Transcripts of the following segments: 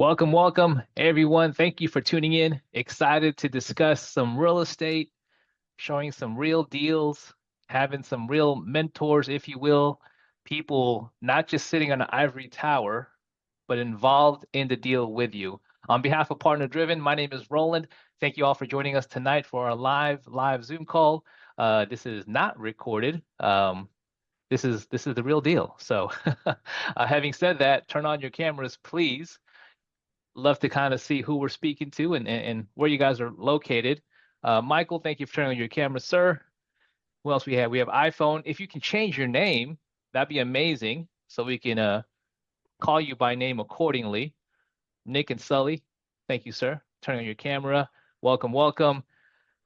Welcome, welcome, everyone. Thank you for tuning in. Excited to discuss some real estate, showing some real deals, having some real mentors, if you will, people not just sitting on an ivory tower, but involved in the deal with you. On behalf of Partner Driven, my name is Roland. Thank you all for joining us tonight for our live Zoom call. This is not recorded. This is the real deal. So, having said that, turn on your cameras, please. Love to kind of see who we're speaking to and where you guys are located. Michael, thank you for turning on your camera, sir. Who else we have? We have iPhone. If you can change your name, that'd be amazing. So we can call you by name accordingly. Nick and Sully, thank you, sir. Turning on your camera. Welcome, welcome.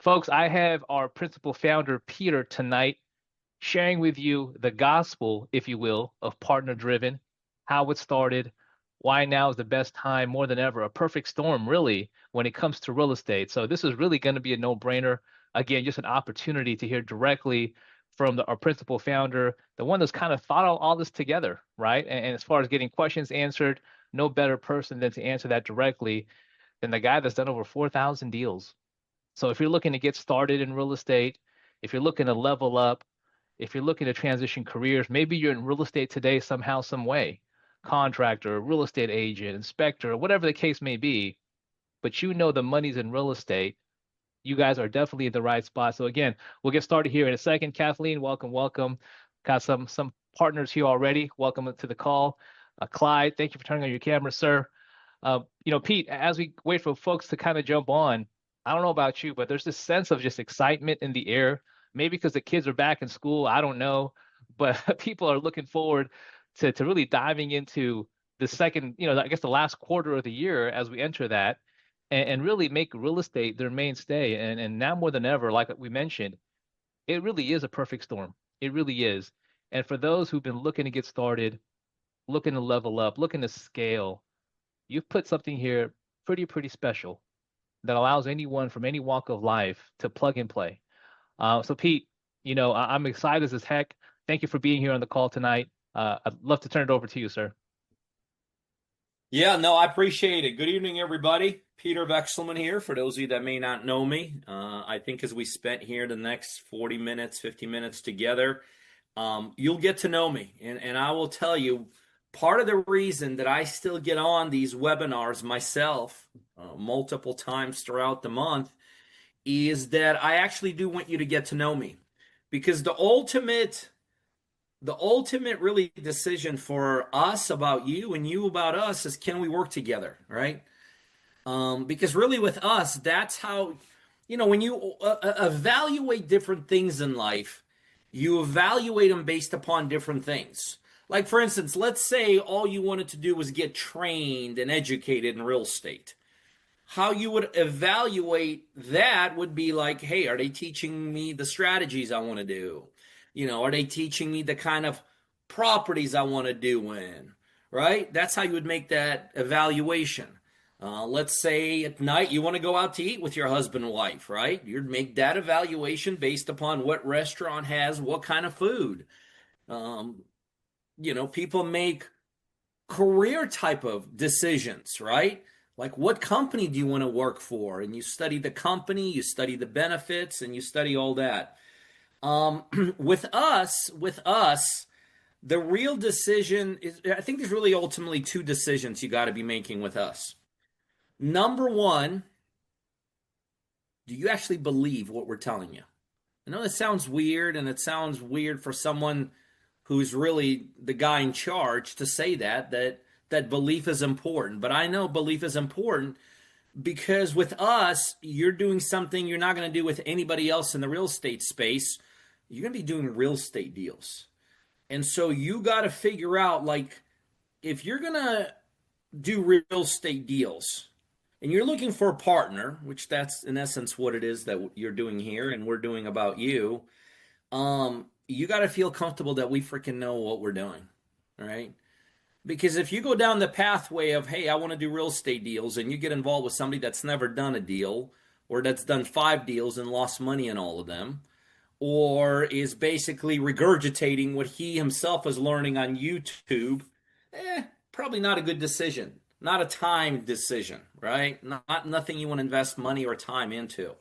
Folks, I have our principal founder, Peter, tonight sharing with you the gospel, if you will, of partner driven, how it started, why now is the best time more than ever, a perfect storm, really, when it comes to real estate. So, this is really going to be a no brainer. Again, just an opportunity to hear directly from our principal founder, the one that's kind of thought all this together, right? And as far as getting questions answered, no better person than to answer that directly than the guy that's done over 4,000 deals. So, if you're looking to get started in real estate, if you're looking to level up, if you're looking to transition careers, maybe you're in real estate today somehow, some way, contractor, real estate agent, inspector, whatever the case may be, but you know the money's in real estate, you guys are definitely in the right spot. So again, we'll get started here in a second. Kathleen, welcome, welcome. Got some partners here already. Welcome to the call. Clyde, thank you for turning on your camera, sir. Pete, as we wait for folks to kind of jump on, I don't know about you, but there's this sense of just excitement in the air. Maybe because the kids are back in school, I don't know, but people are looking forward to really diving into the second, I guess the last quarter of the year as we enter that and really make real estate their mainstay. And now more than ever, like we mentioned, it really is a perfect storm. It really is. And for those who've been looking to get started, looking to level up, looking to scale, you've put something here pretty special that allows anyone from any walk of life to plug and play. So Pete, I'm excited as heck. Thank you for being here on the call tonight. I'd love to turn it over to you, sir. Yeah, no, I appreciate it. Good evening, everybody. Peter Vekselman here. For those of you that may not know me, I think as we spent here the next 40 minutes, 50 minutes together, you'll get to know me. And I will tell you, part of the reason that I still get on these webinars myself multiple times throughout the month is that I actually do want you to get to know me. Because the ultimate really decision for us about you and you about us is, can we work together, right? Because really with us, that's how, when you evaluate different things in life, you evaluate them based upon different things. Like, for instance, let's say all you wanted to do was get trained and educated in real estate. How you would evaluate that would be like, hey, are they teaching me the strategies I want to do? Are they teaching me the kind of properties I want to do in? Right? That's how you would make that evaluation. Let's say at night you want to go out to eat with your husband and wife, right? You'd make that evaluation based upon what restaurant has what kind of food. Um, People make career type of decisions, right? Like, what company do you want to work for? And you study the company, you study the benefits, and you study all that. With us, the real decision is, I think there's really ultimately two decisions you got to be making with us. Number one, do you actually believe what we're telling you? I know it sounds weird, and it sounds weird for someone who's really the guy in charge to say that belief is important. But I know belief is important because with us, you're doing something you're not going to do with anybody else in the real estate space. You're going to be doing real estate deals. And so you got to figure out, like, if you're going to do real estate deals and you're looking for a partner, which that's in essence what it is that you're doing here and we're doing about you, you got to feel comfortable that we freaking know what we're doing. All right. Because if you go down the pathway of, hey, I want to do real estate deals, and you get involved with somebody that's never done a deal, or that's done 5 deals and lost money in all of them, or is basically regurgitating what he himself is learning on YouTube, probably not a good decision. not a time decision, right? Not nothing you want to invest money or time into.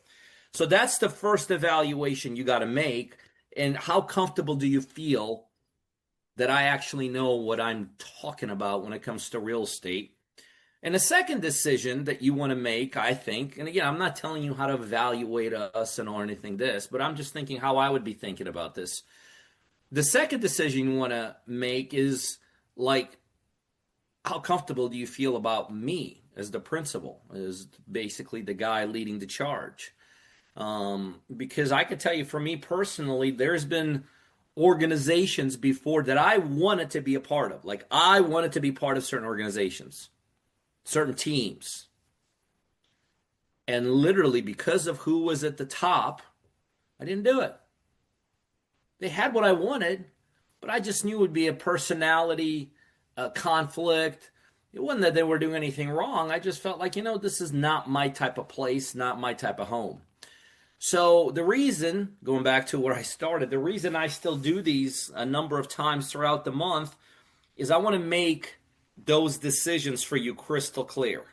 So that's the first evaluation you got to make. And how comfortable do you feel that I actually know what I'm talking about when it comes to real estate? And the second decision that you want to make, I think, and again, I'm not telling you how to evaluate us and or anything this, but I'm just thinking how I would be thinking about this. The second decision you want to make is like, how comfortable do you feel about me as the principal, as basically the guy leading the charge? Because I could tell you, for me personally, there's been organizations before that I wanted to be a part of. Like, I wanted to be part of certain organizations, certain teams. And literally, because of who was at the top, I didn't do it. They had what I wanted, but I just knew it would be a personality conflict. It wasn't that they were doing anything wrong. I just felt like, this is not my type of place, not my type of home. So the reason, going back to where I started, the reason I still do these a number of times throughout the month is I want to make those decisions for you crystal clear.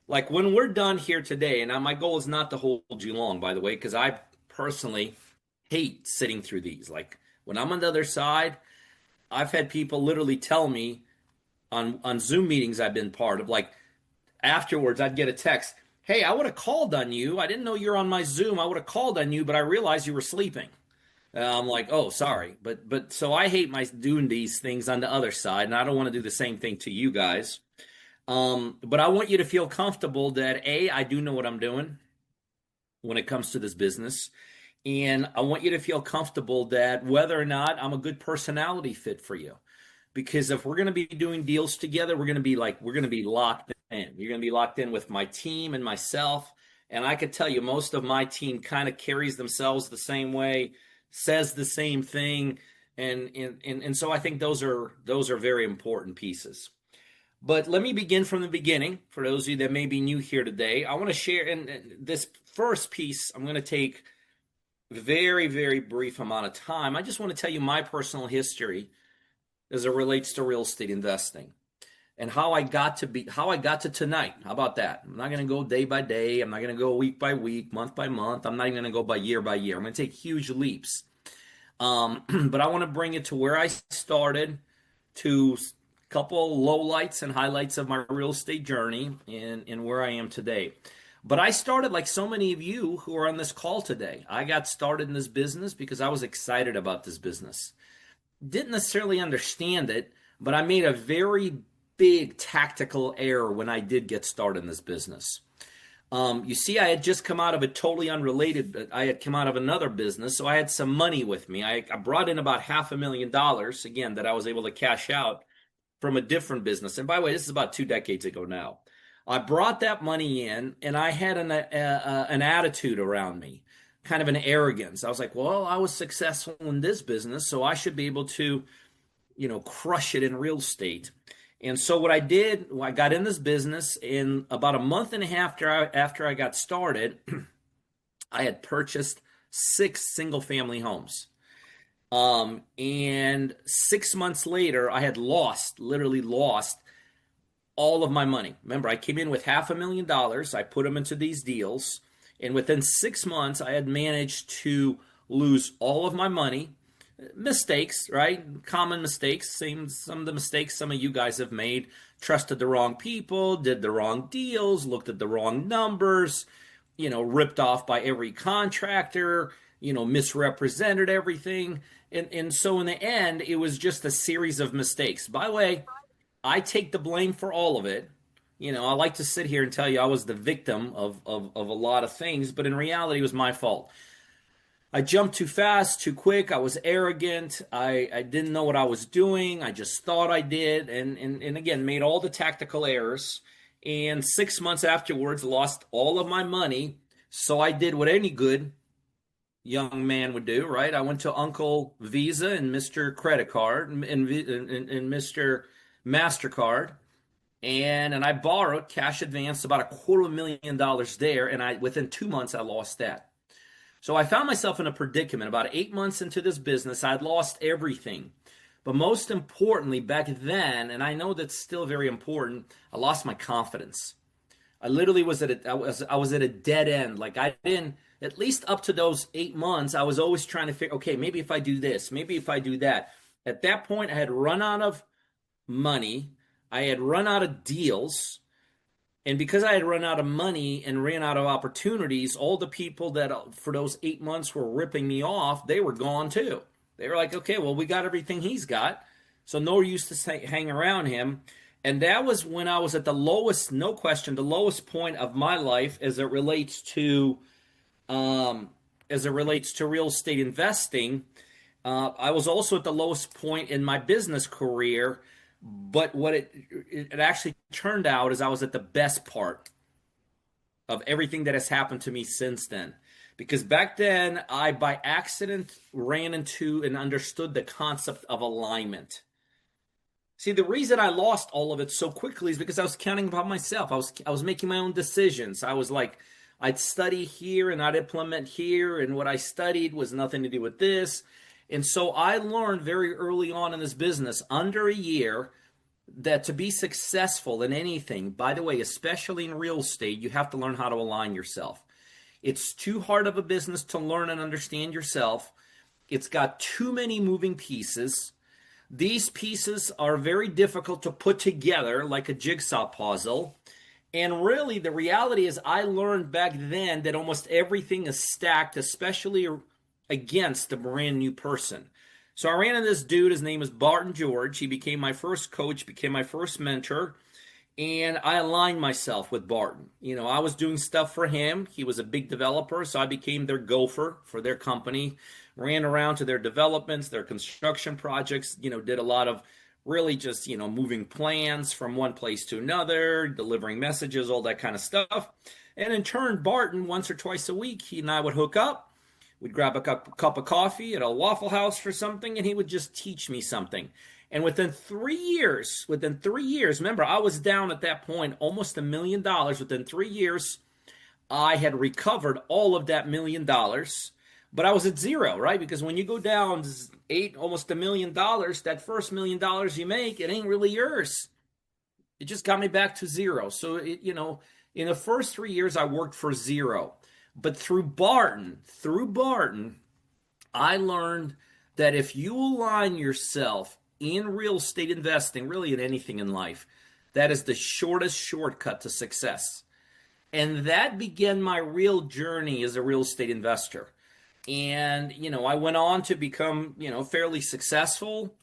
Like when we're done here today, and my goal is not to hold you long, by the way, because I personally hate sitting through these. Like when I'm on the other side, I've had people literally tell me on Zoom meetings I've been part of, like afterwards I'd get a text, hey, I would have called on you. I didn't know you're on my Zoom. I would have called on you, but I realized you were sleeping. I'm like, oh, sorry. But so I hate my doing these things on the other side, and I don't want to do the same thing to you guys. But I want you to feel comfortable that I do know what I'm doing when it comes to this business. And I want you to feel comfortable that whether or not I'm a good personality fit for you. Because if we're going to be doing deals together, we're going to be locked in. You're going to be locked in with my team and myself. And I could tell you most of my team kind of carries themselves the same way, says the same thing. And so I think those are very important pieces. But let me begin from the beginning. For those of you that may be new here today, I want to share in this first piece. I'm going to take a very, very brief amount of time. I just want to tell you my personal history as it relates to real estate investing and how I got to tonight. How about that? I'm not going to go day by day. I'm not going to go week by week, month by month. I'm not even going to go by year. I'm going to take huge leaps. But I want to bring it to where I started, to a couple lowlights and highlights of my real estate journey and where I am today. But I started like so many of you who are on this call today. I got started in this business because I was excited about this business. Didn't necessarily understand it, but I made a very big tactical error when I did get started in this business. You see, I had just come out of a totally unrelated, I had come out of another business, so I had some money with me. I brought in about $500,000, again, that I was able to cash out from a different business. And by the way, this is about 2 decades ago now. I brought that money in, and I had an attitude around me, kind of an arrogance. I was like, well, I was successful in this business, so I should be able to, crush it in real estate. And so what I did, I got in this business, in about a month and a half after I got started, I had purchased 6 single-family homes. And 6 months later, I had literally lost all of my money. Remember, I came in with $500,000. I put them into these deals. And within 6 months, I had managed to lose all of my money. Mistakes, right? Common mistakes. Some of the mistakes some of you guys have made. Trusted the wrong people, did the wrong deals, looked at the wrong numbers, ripped off by every contractor, misrepresented everything. And so in the end, it was just a series of mistakes. By the way, I take the blame for all of it. I like to sit here and tell you I was the victim of a lot of things, but in reality, it was my fault. I jumped too fast, too quick. I was arrogant. I didn't know what I was doing. I just thought I did. And again, made all the tactical errors. And 6 months afterwards, lost all of my money. So I did what any good young man would do, right? I went to Uncle Visa and Mr. Credit Card and Mr. MasterCard. And I borrowed cash advance about $250,000 there. And within 2 months, I lost that. So I found myself in a predicament. About 8 months into this business, I'd lost everything. But most importantly, back then, and I know that's still very important, I lost my confidence. I literally was I was at a dead end. Like I didn't, at least up to those 8 months, I was always trying to figure, okay, maybe if I do this, maybe if I do that. At that point, I had run out of money. I had run out of deals. And because I had run out of money and ran out of opportunities, all the people that for those 8 months were ripping me off, they were gone too. They were like, okay, well, we got everything he's got. So no use to hang around him. And that was when I was at the lowest, no question, the lowest point of my life um, as it relates to real estate investing. I was also at the lowest point in my business career, but what it actually turned out is I was at the best part of everything that has happened to me since then. Because back then, I by accident ran into and understood the concept of alignment. See, the reason I lost all of it so quickly is because I was counting upon myself. I was making my own decisions. I was like, I'd study here and I'd implement here, and what I studied was nothing to do with this. And so I learned very early on in this business, under a year, that to be successful in anything, by the way, especially in real estate, you have to learn how to align yourself. It's too hard of a business to learn and understand yourself. It's got too many moving pieces. These pieces are very difficult to put together like a jigsaw puzzle. And really, the reality is, I learned back then that almost everything is stacked, especially against a brand new person. So I ran into this dude. His name is Barton George. He became my first coach, became my first mentor. And I aligned myself with Barton. You know, I was doing stuff for him. He was a big developer, so I became their gopher for their company. Ran around to their developments, their construction projects, did a lot of really just, moving plans from one place to another, delivering messages, all that kind of stuff. And in turn, Barton, once or twice a week, he and I would hook up. We'd grab a cup of coffee at a Waffle House for something, and he would just teach me something. And within 3 years, remember, I was down at that point almost $1 million. Within 3 years, I had recovered all of that $1 million, but I was at zero, right? Because when you go down almost $1 million, that first $1 million you make, it ain't really yours. It just got me back to zero. So, in the first 3 years, I worked for zero. But through Barton, I learned that if you align yourself in real estate investing, really in anything in life, that is the shortest shortcut to success. And that began my real journey as a real estate investor. And, I went on to become, fairly successful.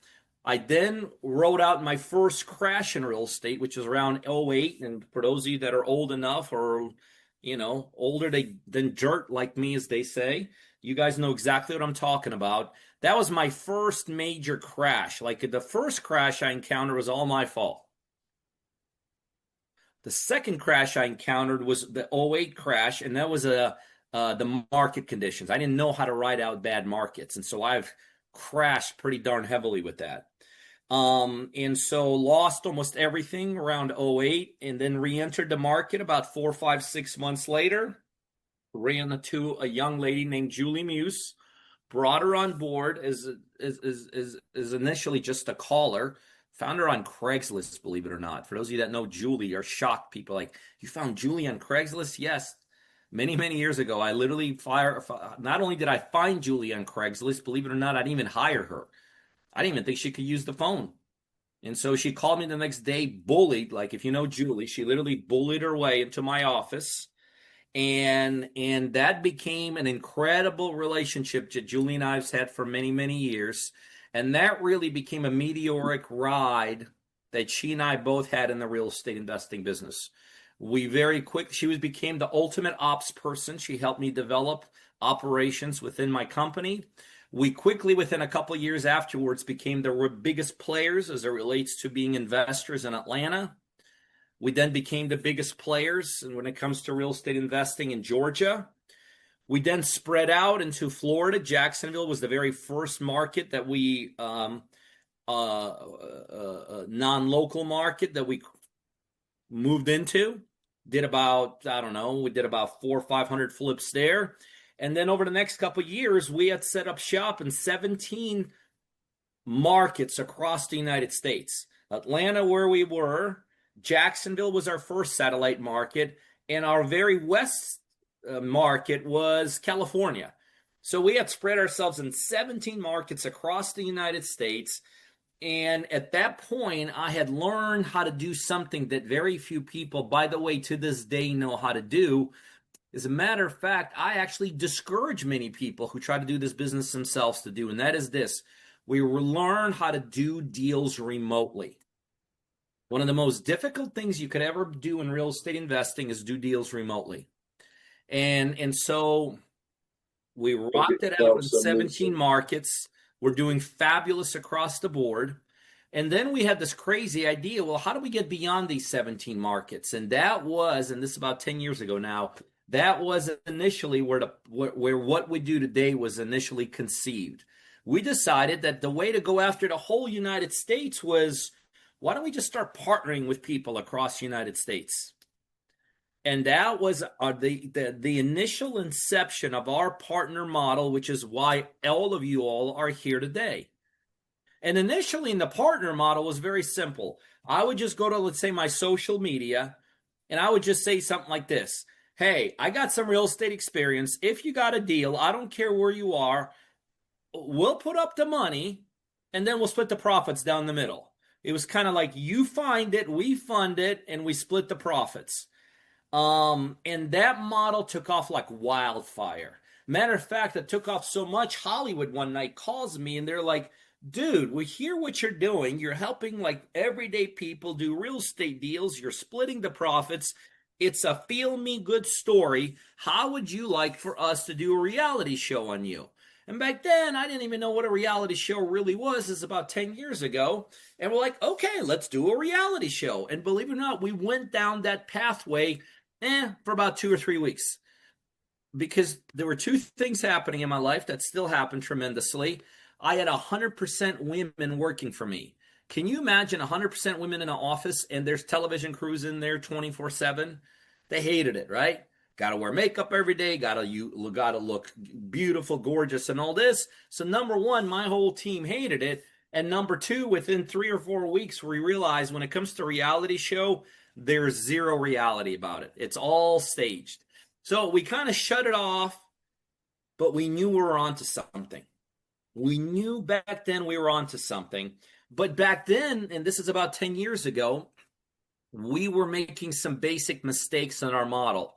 I then rode out my first crash in real estate, which was around '08. And for those of you that are old enough or, older than dirt like me, as they say, you guys know exactly what I'm talking about. That was my first major crash. Like the first crash I encountered was all my fault. The second crash I encountered was the '08 crash, and that was the market conditions. I didn't know how to ride out bad markets, and so I've crashed pretty darn heavily with that. And so lost almost everything around '08, and then re-entered the market about 4, 5, 6 months later. Ran into a young lady named Julie Muse, brought her on board as initially just a caller. Found her on Craigslist, believe it or not. For those of you that know Julie, are shocked. People like, you found Julie on Craigslist? Yes. Many, many years ago, I literally not only did I find Julie on Craigslist, believe it or not, I didn't even hire her. I didn't even think she could use the phone. And so she called me the next day, bullied, like if you know Julie, she literally bullied her way into my office. And that became an incredible relationship that Julie and I've had for many, many years. And that really became a meteoric ride that she and I both had in the real estate investing business. She became the ultimate ops person. She helped me develop operations within my company. We quickly, within a couple of years afterwards, became the biggest players as it relates to being investors in Atlanta. We then became the biggest players when it comes to real estate investing in Georgia. We then spread out into Florida. Jacksonville was the very first market that we, non-local market that we moved into. Did about, I don't know, we did about 400 or 500 flips there. And then over the next couple of years, we had set up shop in 17 markets across the United States. Atlanta, where we were, Jacksonville was our first satellite market, and our very west market was California. So we had spread ourselves in 17 markets across the United States. And at that point, I had learned how to do something that very few people, by the way, to this day know how to do. As a matter of fact, I actually discourage many people who try to do this business themselves to do, and that is this. We learn how to do deals remotely. One of the most difficult things you could ever do in real estate investing is do deals remotely. And so we rocked it out in 17 markets. We're doing fabulous across the board. And then we had this crazy idea, well, how do we get beyond these 17 markets? And that was, and this is about 10 years ago now, that was initially where what we do today was initially conceived. We decided that the way to go after the whole United States was, why don't we just start partnering with people across the United States? And that was the initial inception of our partner model, which is why all of you all are here today. And initially in the partner model was very simple. I would just go to, let's say, my social media, and I would just say something like this. Hey, I got some real estate experience. If you got a deal, I don't care where you are, we'll put up the money, and then we'll split the profits down the middle. It was kind of like you find it, we fund it, and we split the profits. And that model took off like wildfire. Matter of fact, it took off so much, Hollywood one night calls me and they're like, dude, we hear what you're doing. You're helping like everyday people do real estate deals. You're splitting the profits. It's a feel me good story. How would you like for us to do a reality show on you? And back then, I didn't even know what a reality show really was. It's about 10 years ago. And we're like, okay, let's do a reality show. And believe it or not, we went down that pathway for about 2 or 3 weeks. Because there were two things happening in my life that still happen tremendously. I had 100% women working for me. Can you imagine 100% women in an office and there's television crews in there 24/7? They hated it, right? Got to wear makeup every day, got to look beautiful, gorgeous, and all this. So number one, my whole team hated it. And number two, within 3 or 4 weeks, we realized when it comes to reality show, there's zero reality about it. It's all staged. So we kind of shut it off, but we knew we were onto something. We knew back then we were onto something. But back then, and this is about 10 years ago, we were making some basic mistakes in our model.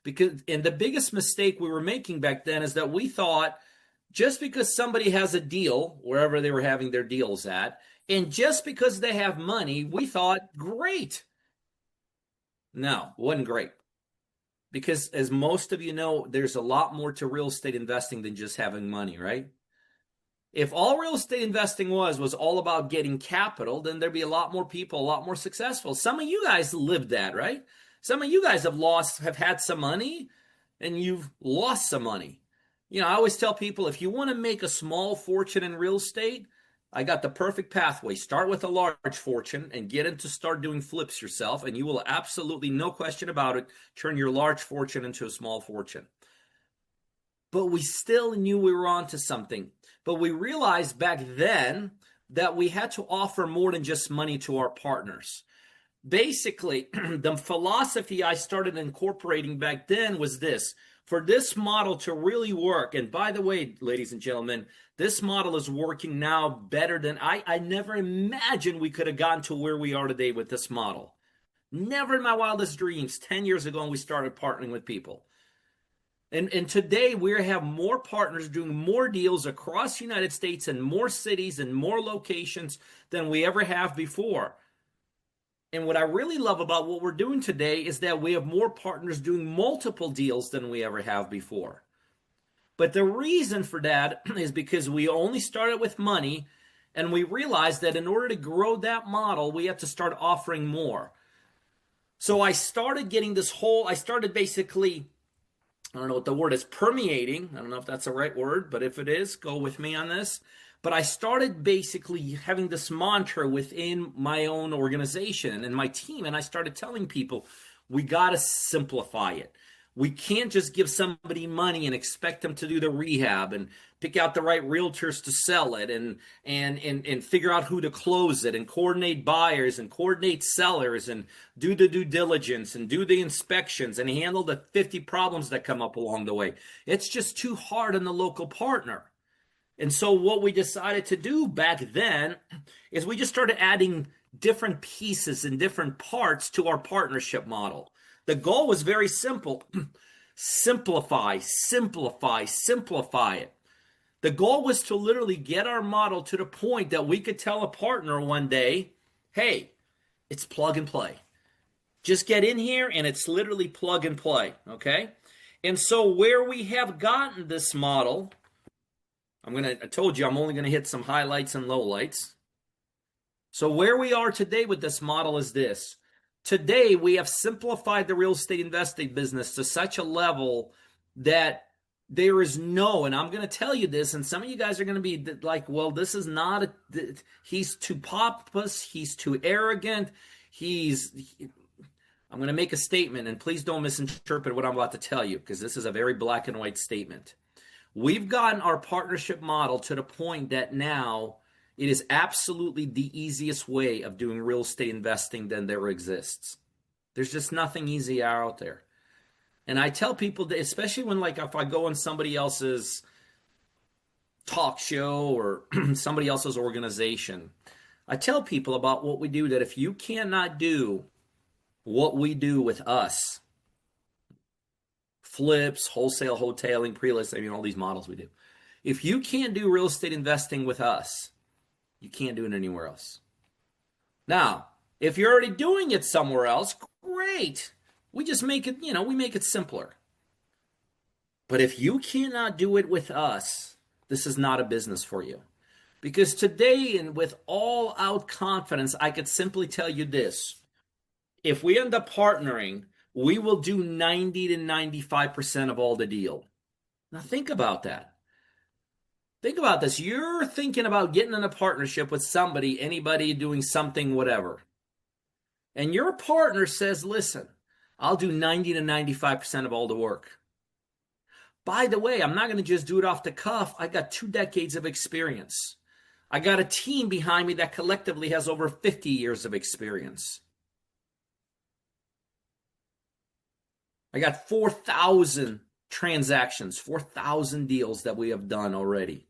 And the biggest mistake we were making back then is that we thought just because somebody has a deal, wherever they were having their deals at, and just because they have money, we thought, great. No, it wasn't great. Because as most of you know, there's a lot more to real estate investing than just having money, right? If all real estate investing was all about getting capital, then there'd be a lot more people, a lot more successful. Some of you guys lived that, right? Some of you guys have had some money and you've lost some money. You know, I always tell people, if you want to make a small fortune in real estate, I got the perfect pathway. Start with a large fortune and get into start doing flips yourself, and you will absolutely, no question about it, turn your large fortune into a small fortune. But we still knew we were onto something. But we realized back then that we had to offer more than just money to our partners. Basically, the philosophy I started incorporating back then was this. For this model to really work, and by the way, ladies and gentlemen, this model is working now better than I never imagined we could have gotten to where we are today with this model. Never in my wildest dreams, 10 years ago when we started partnering with people. And today we have more partners doing more deals across the United States and more cities and more locations than we ever have before. And what I really love about what we're doing today is that we have more partners doing multiple deals than we ever have before. But the reason for that is because we only started with money, and we realized that in order to grow that model, we have to start offering more. So I started basically, I don't know what the word is, permeating. I don't know if that's the right word, but if it is, go with me on this. But I started basically having this mantra within my own organization and my team, and I started telling people, we got to simplify it. We can't just give somebody money and expect them to do the rehab and pick out the right realtors to sell it and figure out who to close it and coordinate buyers and coordinate sellers and do the due diligence and do the inspections and handle the 50 problems that come up along the way. It's just too hard on the local partner. And so what we decided to do back then is we just started adding different pieces and different parts to our partnership model. The goal was very simple. Simplify, simplify, simplify it. The goal was to literally get our model to the point that we could tell a partner one day, hey, it's plug and play. Just get in here and it's literally plug and play, okay? And so where we have gotten this model, I told you I'm only going to hit some highlights and lowlights. So where we are today with this model is this. Today, we have simplified the real estate investing business to such a level that there is no, and I'm going to tell you this, and some of you guys are going to be like, well, this is not, he's too pompous, he's too arrogant, I'm going to make a statement, and please don't misinterpret what I'm about to tell you, because this is a very black and white statement. We've gotten our partnership model to the point that now it is absolutely the easiest way of doing real estate investing than there exists. There's just nothing easy out there. And I tell people that, especially when, like, if I go on somebody else's talk show or somebody else's organization, I tell people about what we do, that if you cannot do what we do with us, flips, wholesale, hoteling, pre-list, all these models we do. If you can't do real estate investing with us, you can't do it anywhere else. Now, if you're already doing it somewhere else, great. We just make it, we make it simpler. But if you cannot do it with us, this is not a business for you. Because today, and with all out confidence, I could simply tell you this. If we end up partnering, we will do 90 to 95% of all the deal. Now think about that. Think about this. You're thinking about getting in a partnership with somebody, anybody doing something, whatever. And your partner says, listen, I'll do 90 to 95% of all the work. By the way, I'm not going to just do it off the cuff. I got 2 decades of experience. I got a team behind me that collectively has over 50 years of experience. I got 4,000 transactions, 4,000 deals that we have done already.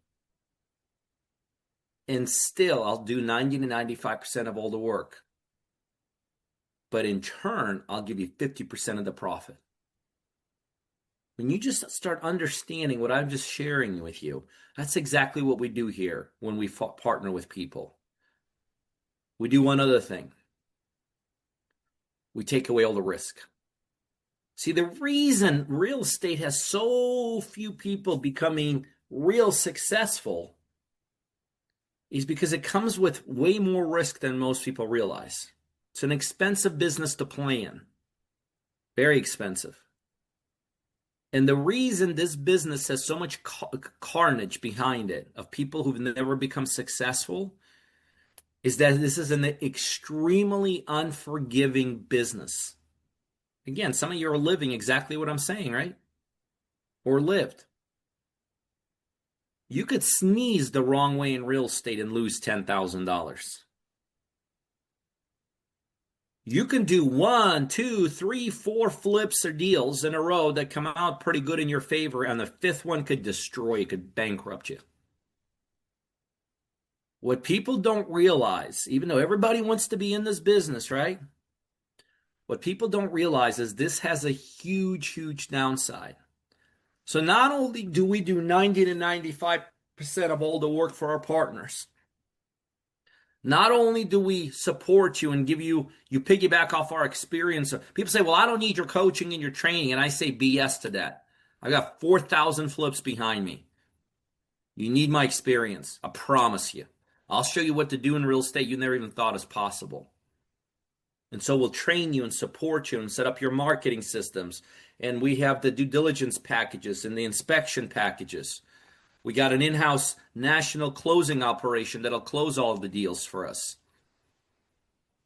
And still, I'll do 90 to 95% of all the work. But in turn, I'll give you 50% of the profit. When you just start understanding what I'm just sharing with you, that's exactly what we do here when we partner with people. We do one other thing. We take away all the risk. See, the reason real estate has so few people becoming real successful is because it comes with way more risk than most people realize. It's an expensive business to play in. Very expensive. And the reason this business has so much carnage behind it of people who've never become successful is that this is an extremely unforgiving business. Again, some of you are living exactly what I'm saying, right? Or lived. You could sneeze the wrong way in real estate and lose $10,000. You can do 1, 2, 3, 4 flips or deals in a row that come out pretty good in your favor, and the 5th one could destroy you, could bankrupt you. What people don't realize, even though everybody wants to be in this business, right? What people don't realize is this has a huge, huge downside. So not only do we do 90 to 95% of all the work for our partners, not only do we support you and give you piggyback off our experience. People say, well, I don't need your coaching and your training. And I say BS to that. I got 4,000 flips behind me. You need my experience. I promise you. I'll show you what to do in real estate you never even thought is possible. And so we'll train you and support you and set up your marketing systems. And we have the due diligence packages and the inspection packages. We got an in-house national closing operation that'll close all of the deals for us.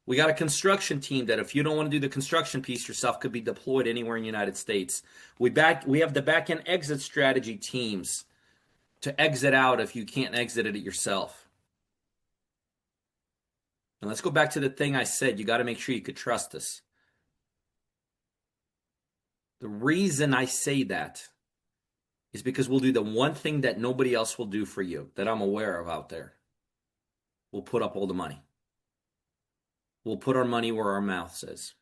We got a construction team that if you don't want to do the construction piece yourself could be deployed anywhere in the United States. We have the back end exit strategy teams to exit out if you can't exit it yourself. And let's go back to the thing I said. You got to make sure you could trust us. The reason I say that is because we'll do the one thing that nobody else will do for you that I'm aware of out there. We'll put up all the money. We'll put our money where our mouth says.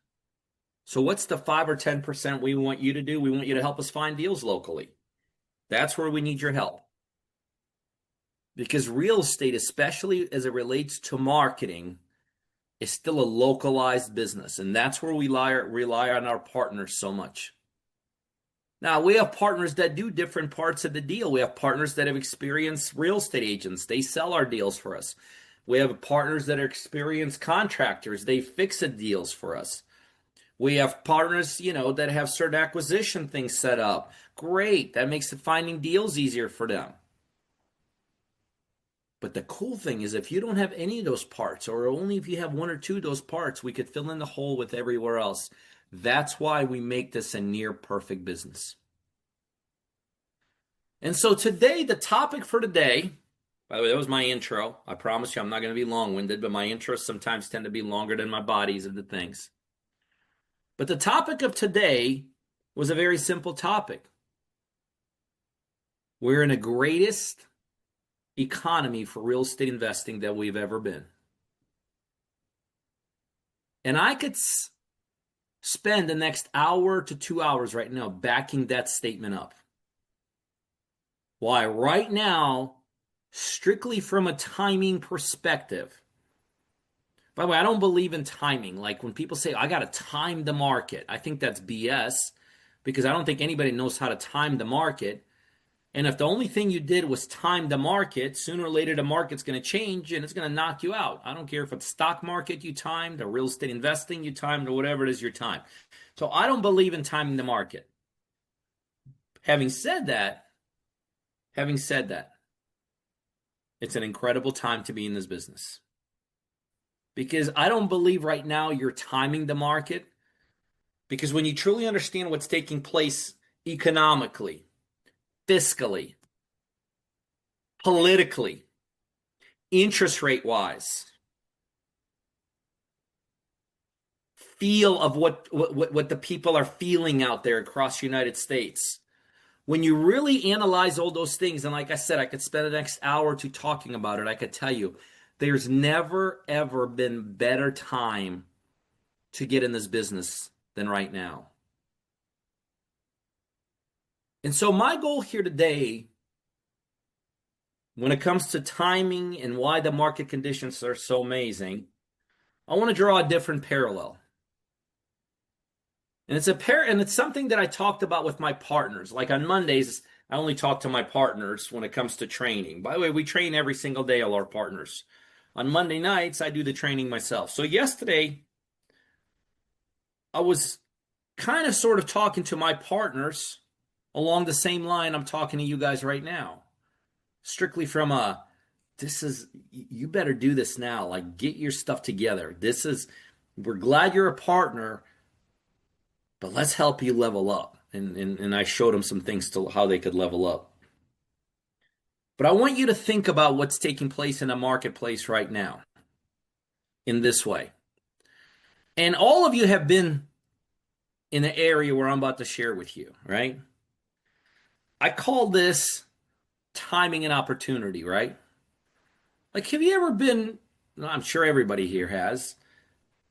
So what's the 5 or 10% we want you to do? We want you to help us find deals locally. That's where we need your help. Because real estate, especially as it relates to marketing, is still a localized business. And that's where we rely on our partners so much. Now, we have partners that do different parts of the deal. We have partners that have experienced real estate agents. They sell our deals for us. We have partners that are experienced contractors. They fix the deals for us. We have partners, that have certain acquisition things set up. Great. That makes finding deals easier for them. But the cool thing is if you don't have any of those parts, or only if you have one or two of those parts, we could fill in the hole with everywhere else. That's why we make this a near perfect business. And so today, the topic for today, by the way, that was my intro. I promise you I'm not going to be long-winded, but my intros sometimes tend to be longer than my bodies of the things. But the topic of today was a very simple topic. We're in the greatest economy for real estate investing that we've ever been. And I could spend the next hour to 2 hours right now backing that statement up. Why right now, strictly from a timing perspective. By the way, I don't believe in timing. Like when people say, I got to time the market, I think that's BS because I don't think anybody knows how to time the market. And if the only thing you did was time the market, sooner or later the market's going to change and it's going to knock you out. I don't care if it's stock market you timed, or real estate investing you timed, or whatever it is your time. So I don't believe in timing the market. Having said that, it's an incredible time to be in this business. Because I don't believe right now you're timing the market. Because when you truly understand what's taking place economically, fiscally, politically, interest rate wise, feel of what the people are feeling out there across the United States. When you really analyze all those things, and like I said, I could spend the next hour or two talking about it, I could tell you, there's never, ever been better time to get in this business than right now. And so my goal here today, when it comes to timing and why the market conditions are so amazing, I want to draw a different parallel. And it's something that I talked about with my partners. Like on Mondays, I only talk to my partners when it comes to training. By the way, we train every single day, all our partners. On Monday nights, I do the training myself. So yesterday, I was kind of sort of talking to my partners along the same line I'm talking to you guys right now. Strictly from you better do this now. Like, get your stuff together. We're glad you're a partner, but let's help you level up. And I showed them some things to how they could level up. But I want you to think about what's taking place in the marketplace right now in this way. And all of you have been in the area where I'm about to share with you, right? I call this timing and opportunity, right? Like, have you ever been, I'm sure everybody here has,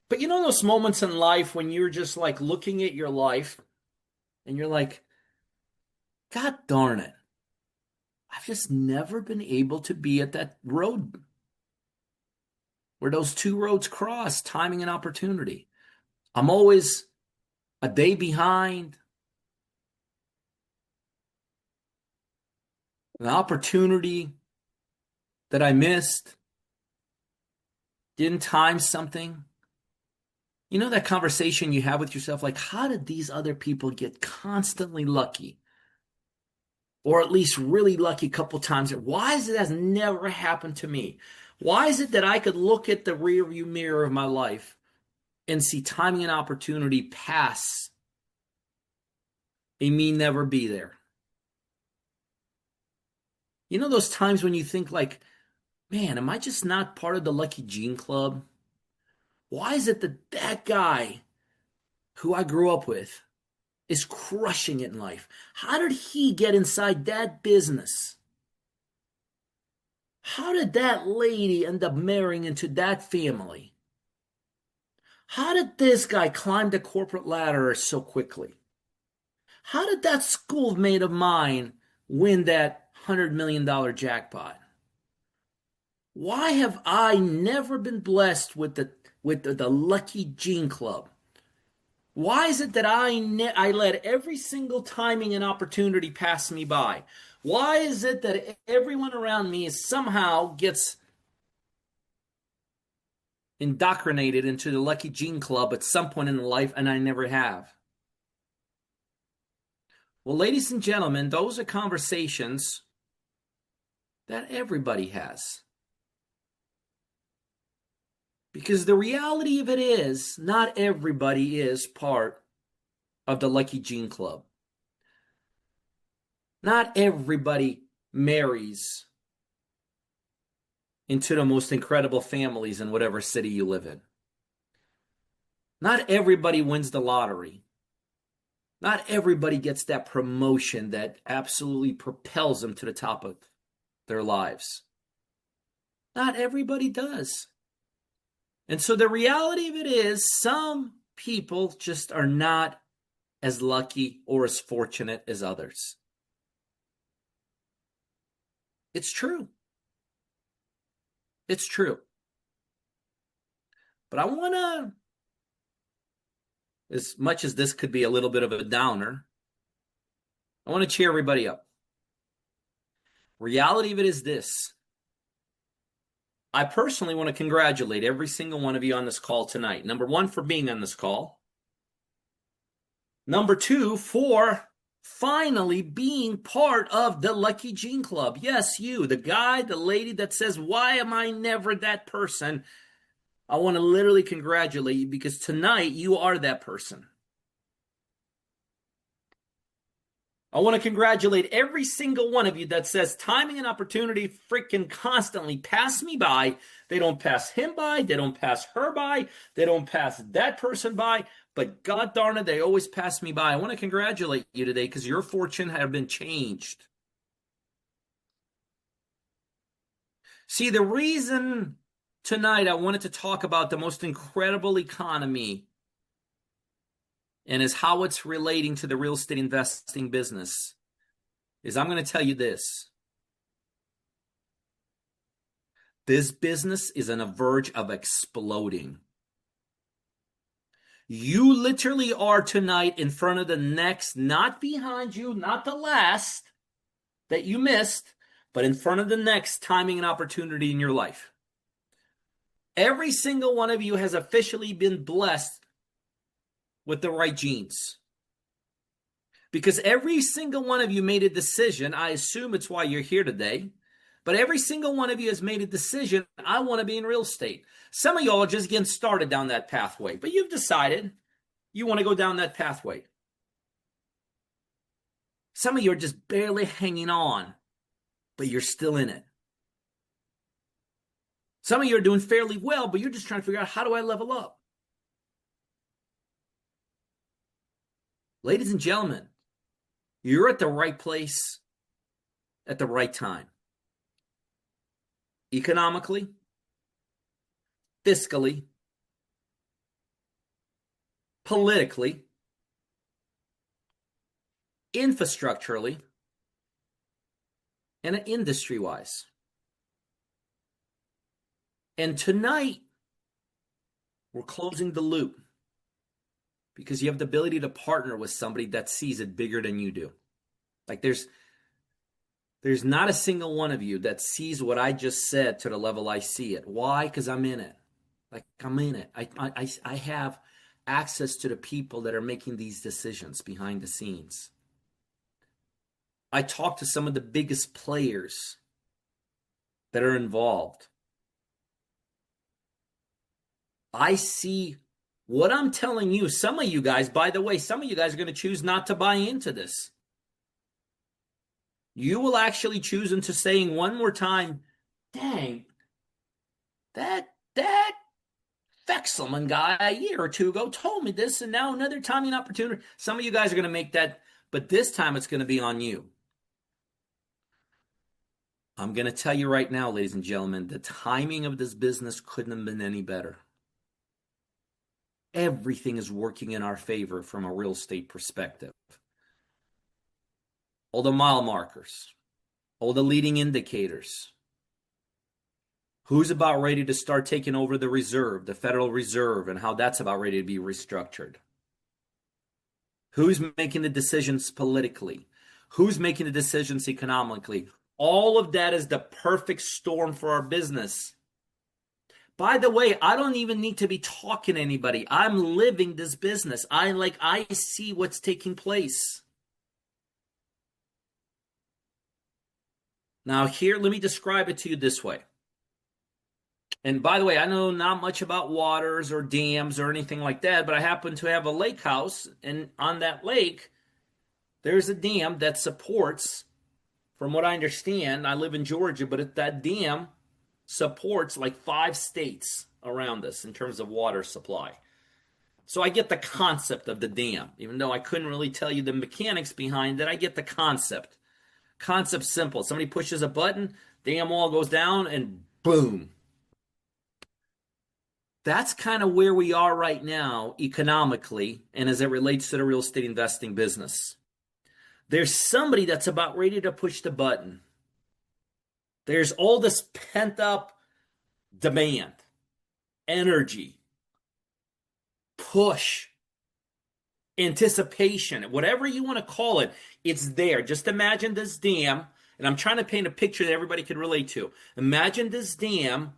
but you know those moments in life when you're just like looking at your life and you're like, God darn it, I've just never been able to be at that road where those two roads cross, timing and opportunity. I'm always a day behind. An opportunity that I missed, didn't time something. You know that conversation you have with yourself, like, how did these other people get constantly lucky? Or at least really lucky a couple times? Why is it has never happened to me? Why is it that I could look at the rearview mirror of my life and see timing and opportunity pass and me never be there. You know those times when you think like, man, am I just not part of the lucky gene club? Why is it that that guy who I grew up with is crushing it in life? How did he get inside that business? How did that lady end up marrying into that family? How did this guy climb the corporate ladder so quickly? How did that schoolmate of mine win that $100 million jackpot? Why have I never been blessed with the lucky gene club? Why is it that I let every single timing and opportunity pass me by? Why is it that everyone around me somehow gets indoctrinated into the lucky gene club at some point in their life and I never have? Well, ladies and gentlemen, those are conversations that everybody has. Because the reality of it is, not everybody is part of the lucky gene club. Not everybody marries into the most incredible families in whatever city you live in. Not everybody wins the lottery. Not everybody gets that promotion that absolutely propels them to the top of their lives. Not everybody does. And so the reality of it is, some people just are not as lucky or as fortunate as others. It's true. It's true. But I want to, as much as this could be a little bit of a downer, I want to cheer everybody up. Reality of it is this. I personally want to congratulate every single one of you on this call tonight. Number one, for being on this call. Number two, for finally being part of the Lucky Gene Club. Yes, you, the guy, the lady that says, why am I never that person? I want to literally congratulate you because tonight you are that person. I want to congratulate every single one of you that says timing and opportunity freaking constantly pass me by. They don't pass him by. They don't pass her by. They don't pass that person by. But God darn it, they always pass me by. I want to congratulate you today because your fortune have been changed. See, the reason tonight I wanted to talk about the most incredible economy and is how it's relating to the real estate investing business is I'm going to tell you this. This business is on the verge of exploding. You literally are tonight in front of the next, not behind you, not the last that you missed, but in front of the next timing and opportunity in your life. Every single one of you has officially been blessed with the right genes. Because every single one of you made a decision. I assume it's why you're here today. But every single one of you has made a decision. I want to be in real estate. Some of y'all are just getting started down that pathway. But you've decided you want to go down that pathway. Some of you are just barely hanging on. But you're still in it. Some of you are doing fairly well. But you're just trying to figure out, how do I level up? Ladies and gentlemen, you're at the right place at the right time. Economically, fiscally, politically, infrastructurally, and industry-wise. And tonight, we're closing the loop. Because you have the ability to partner with somebody that sees it bigger than you do. Like there's not a single one of you that sees what I just said to the level I see it. Why? Because I'm in it. Like I'm in it. I have access to the people that are making these decisions behind the scenes. I talk to some of the biggest players that are involved. I see What I'm telling you, some of you guys, by the way, some of you guys are going to choose not to buy into this. You will actually choose into saying one more time, dang, that Vekselman guy a year or two ago told me this, and now another time an opportunity. Some of you guys are going to make that, but this time it's going to be on you. I'm going to tell you right now, ladies and gentlemen, the timing of this business couldn't have been any better. Everything is working in our favor from a real estate perspective. All the mile markers, all the leading indicators. Who's about ready to start taking over the reserve, the Federal Reserve, and how that's about ready to be restructured? Who's making the decisions politically? Who's making the decisions economically? All of that is the perfect storm for our business. By the way, I don't even need to be talking to anybody. I'm living this business. I see what's taking place. Now here, let me describe it to you this way. And by the way, I know not much about waters or dams or anything like that, but I happen to have a lake house, and on that lake, there's a dam that supports, from what I understand, I live in Georgia, but that dam supports like 5 states around us in terms of water supply. So I get the concept of the dam. Even though I couldn't really tell you the mechanics behind it, I get the concept. Concept simple. Somebody pushes a button, dam wall goes down, and boom. That's kind of where we are right now economically and as it relates to the real estate investing business. There's somebody that's about ready to push the button. There's all this pent up demand, energy, push, anticipation, whatever you want to call it, it's there. Just imagine this dam, and I'm trying to paint a picture that everybody can relate to. Imagine this dam,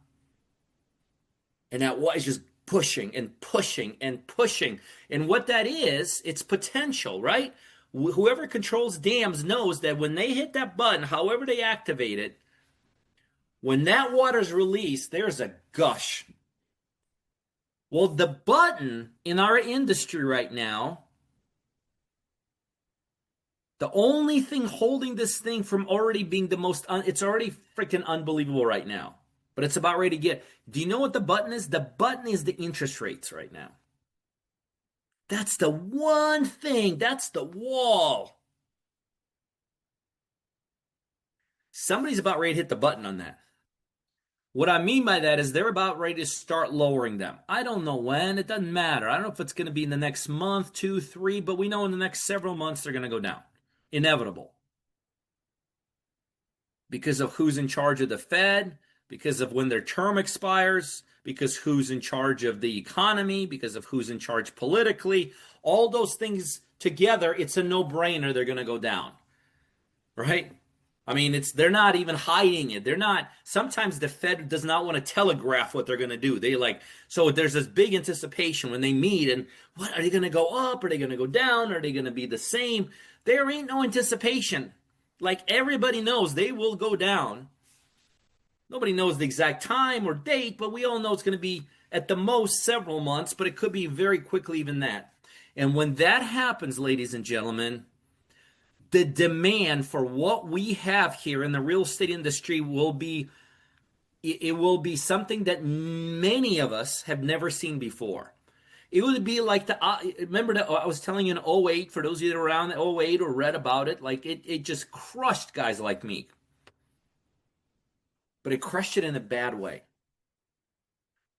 and that water is just pushing and pushing and pushing. And what that is, it's potential, right? Whoever controls dams knows that when they hit that button, however they activate it, when that water is released, there's a gush. Well, the button in our industry right now, the only thing holding this thing from already being the most, it's already freaking unbelievable right now. But it's about ready to get. Do you know what the button is? The button is the interest rates right now. That's the one thing. That's the wall. Somebody's about ready to hit the button on that. What I mean by that is they're about ready to start lowering them. I don't know when. It doesn't matter. I don't know if it's going to be in the next month, 2, 3, but we know in the next several months they're going to go down. Inevitable. Because of who's in charge of the Fed, because of when their term expires, because who's in charge of the economy, because of who's in charge politically. All those things together, it's a no-brainer they're going to go down. Right? I mean, they're not even hiding it. They're not. Sometimes the Fed does not want to telegraph what they're going to do. So there's this big anticipation when they meet, and what are they going to go up? Are they going to go down? Are they going to be the same? There ain't no anticipation. Like everybody knows they will go down. Nobody knows the exact time or date, but we all know it's going to be at the most several months, but it could be very quickly even that. And when that happens, ladies and gentlemen, the demand for what we have here in the real estate industry will be something that many of us have never seen before. It would be like remember that I was telling you in '08, for those of you that were around in '08 or read about it, like it just crushed guys like me. But it crushed it in a bad way.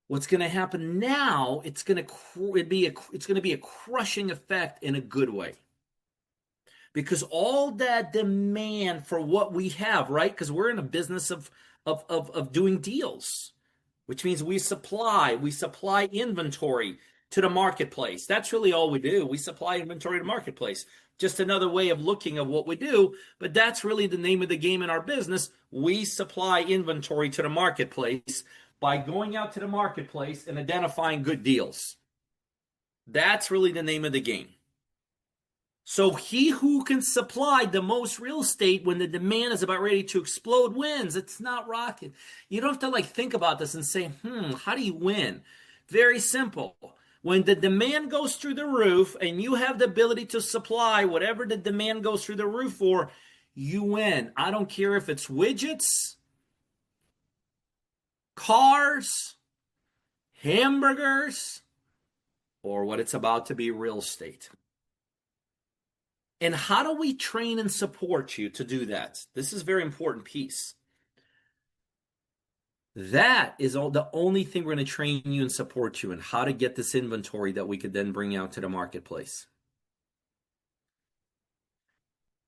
What's going to happen now, it's going to be a crushing effect in a good way. Because all that demand for what we have, right? Because we're in a business of doing deals, which means we supply inventory to the marketplace. That's really all we do. We supply inventory to the marketplace. Just another way of looking at what we do, but that's really the name of the game in our business. We supply inventory to the marketplace by going out to the marketplace and identifying good deals. That's really the name of the game. So he who can supply the most real estate when the demand is about ready to explode wins. It's not rocket. You don't have to think about this and say, how do you win? Very simple. When the demand goes through the roof and you have the ability to supply whatever the demand goes through the roof for, you win. I don't care if it's widgets, cars, hamburgers, or what it's about to be real estate. And how do we train and support you to do that? This is a very important piece. That is the only thing we're going to train you and support you in, how to get this inventory that we could then bring out to the marketplace.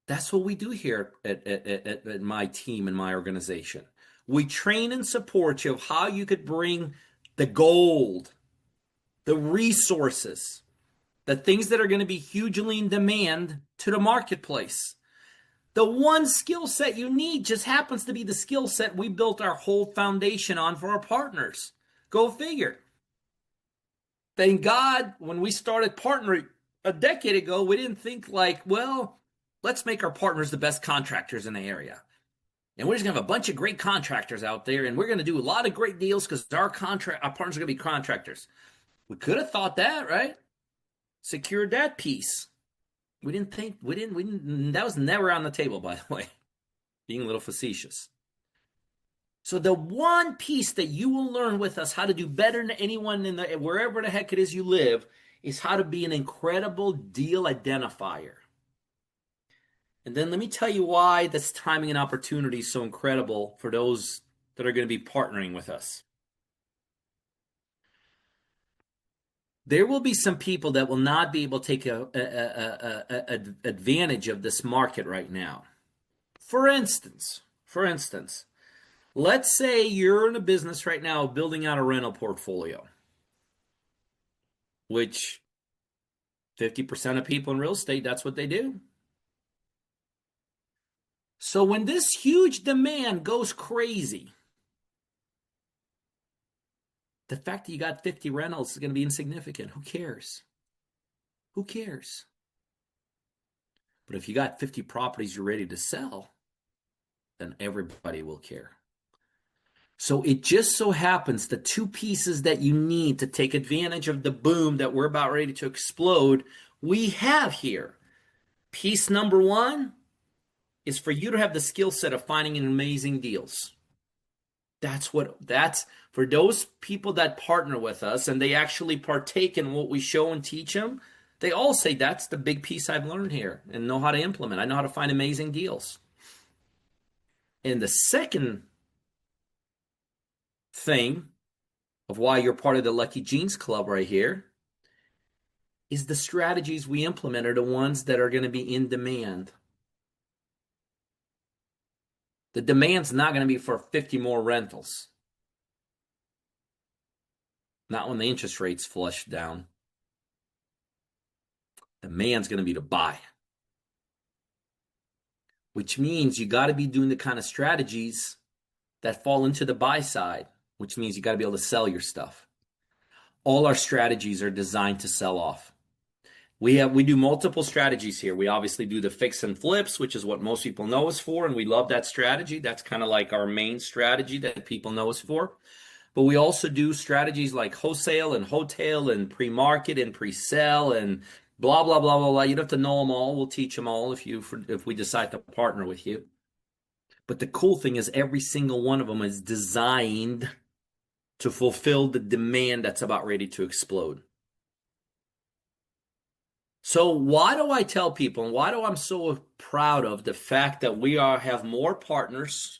That's what we do here at my team and my organization. We train and support you of how you could bring the gold, the resources, the things that are going to be hugely in demand to the marketplace. The one skill set you need just happens to be the skill set we built our whole foundation on for our partners. Go figure. Thank God, when we started partnering a decade ago, we didn't think like, well, let's make our partners the best contractors in the area. And we're just going to have a bunch of great contractors out there, and we're going to do a lot of great deals because our partners are going to be contractors. We could have thought that, right? Secured that piece. We didn't, that was never on the table, by the way, being a little facetious. So the one piece that you will learn with us how to do better than anyone in wherever the heck it is you live is how to be an incredible deal identifier. And then let me tell you why this timing and opportunity is so incredible for those that are going to be partnering with us. There will be some people that will not be able to take advantage of this market right now. For instance, let's say you're in a business right now building out a rental portfolio, which 50% of people in real estate, that's what they do. So when this huge demand goes crazy, the fact that you got 50 rentals is going to be insignificant. Who cares? Who cares? But if you got 50 properties you're ready to sell, then everybody will care. So it just so happens the two pieces that you need to take advantage of the boom that we're about ready to explode, we have here. Piece number one is for you to have the skill set of finding amazing deals. That's for those people that partner with us and they actually partake in what we show and teach them. They all say that's the big piece I've learned here and know how to implement. I know how to find amazing deals. And the second thing of why you're part of the Lucky Genes Club right here is the strategies we implement are the ones that are going to be in demand. The demand's not going to be for 50 more rentals. Not when the interest rates flush down. The demand's going to be to buy. Which means you got to be doing the kind of strategies that fall into the buy side, which means you got to be able to sell your stuff. All our strategies are designed to sell off. We do multiple strategies here. We obviously do the fix and flips, which is what most people know us for, and we love that strategy. That's kind of like our main strategy that people know us for. But we also do strategies like wholesale and hotel and pre-market and pre-sell and blah, blah, blah, blah, blah. You don't have to know them all. We'll teach them all if we decide to partner with you. But the cool thing is every single one of them is designed to fulfill the demand that's about ready to explode. So why do I tell people, and why do I'm so proud of the fact that we have more partners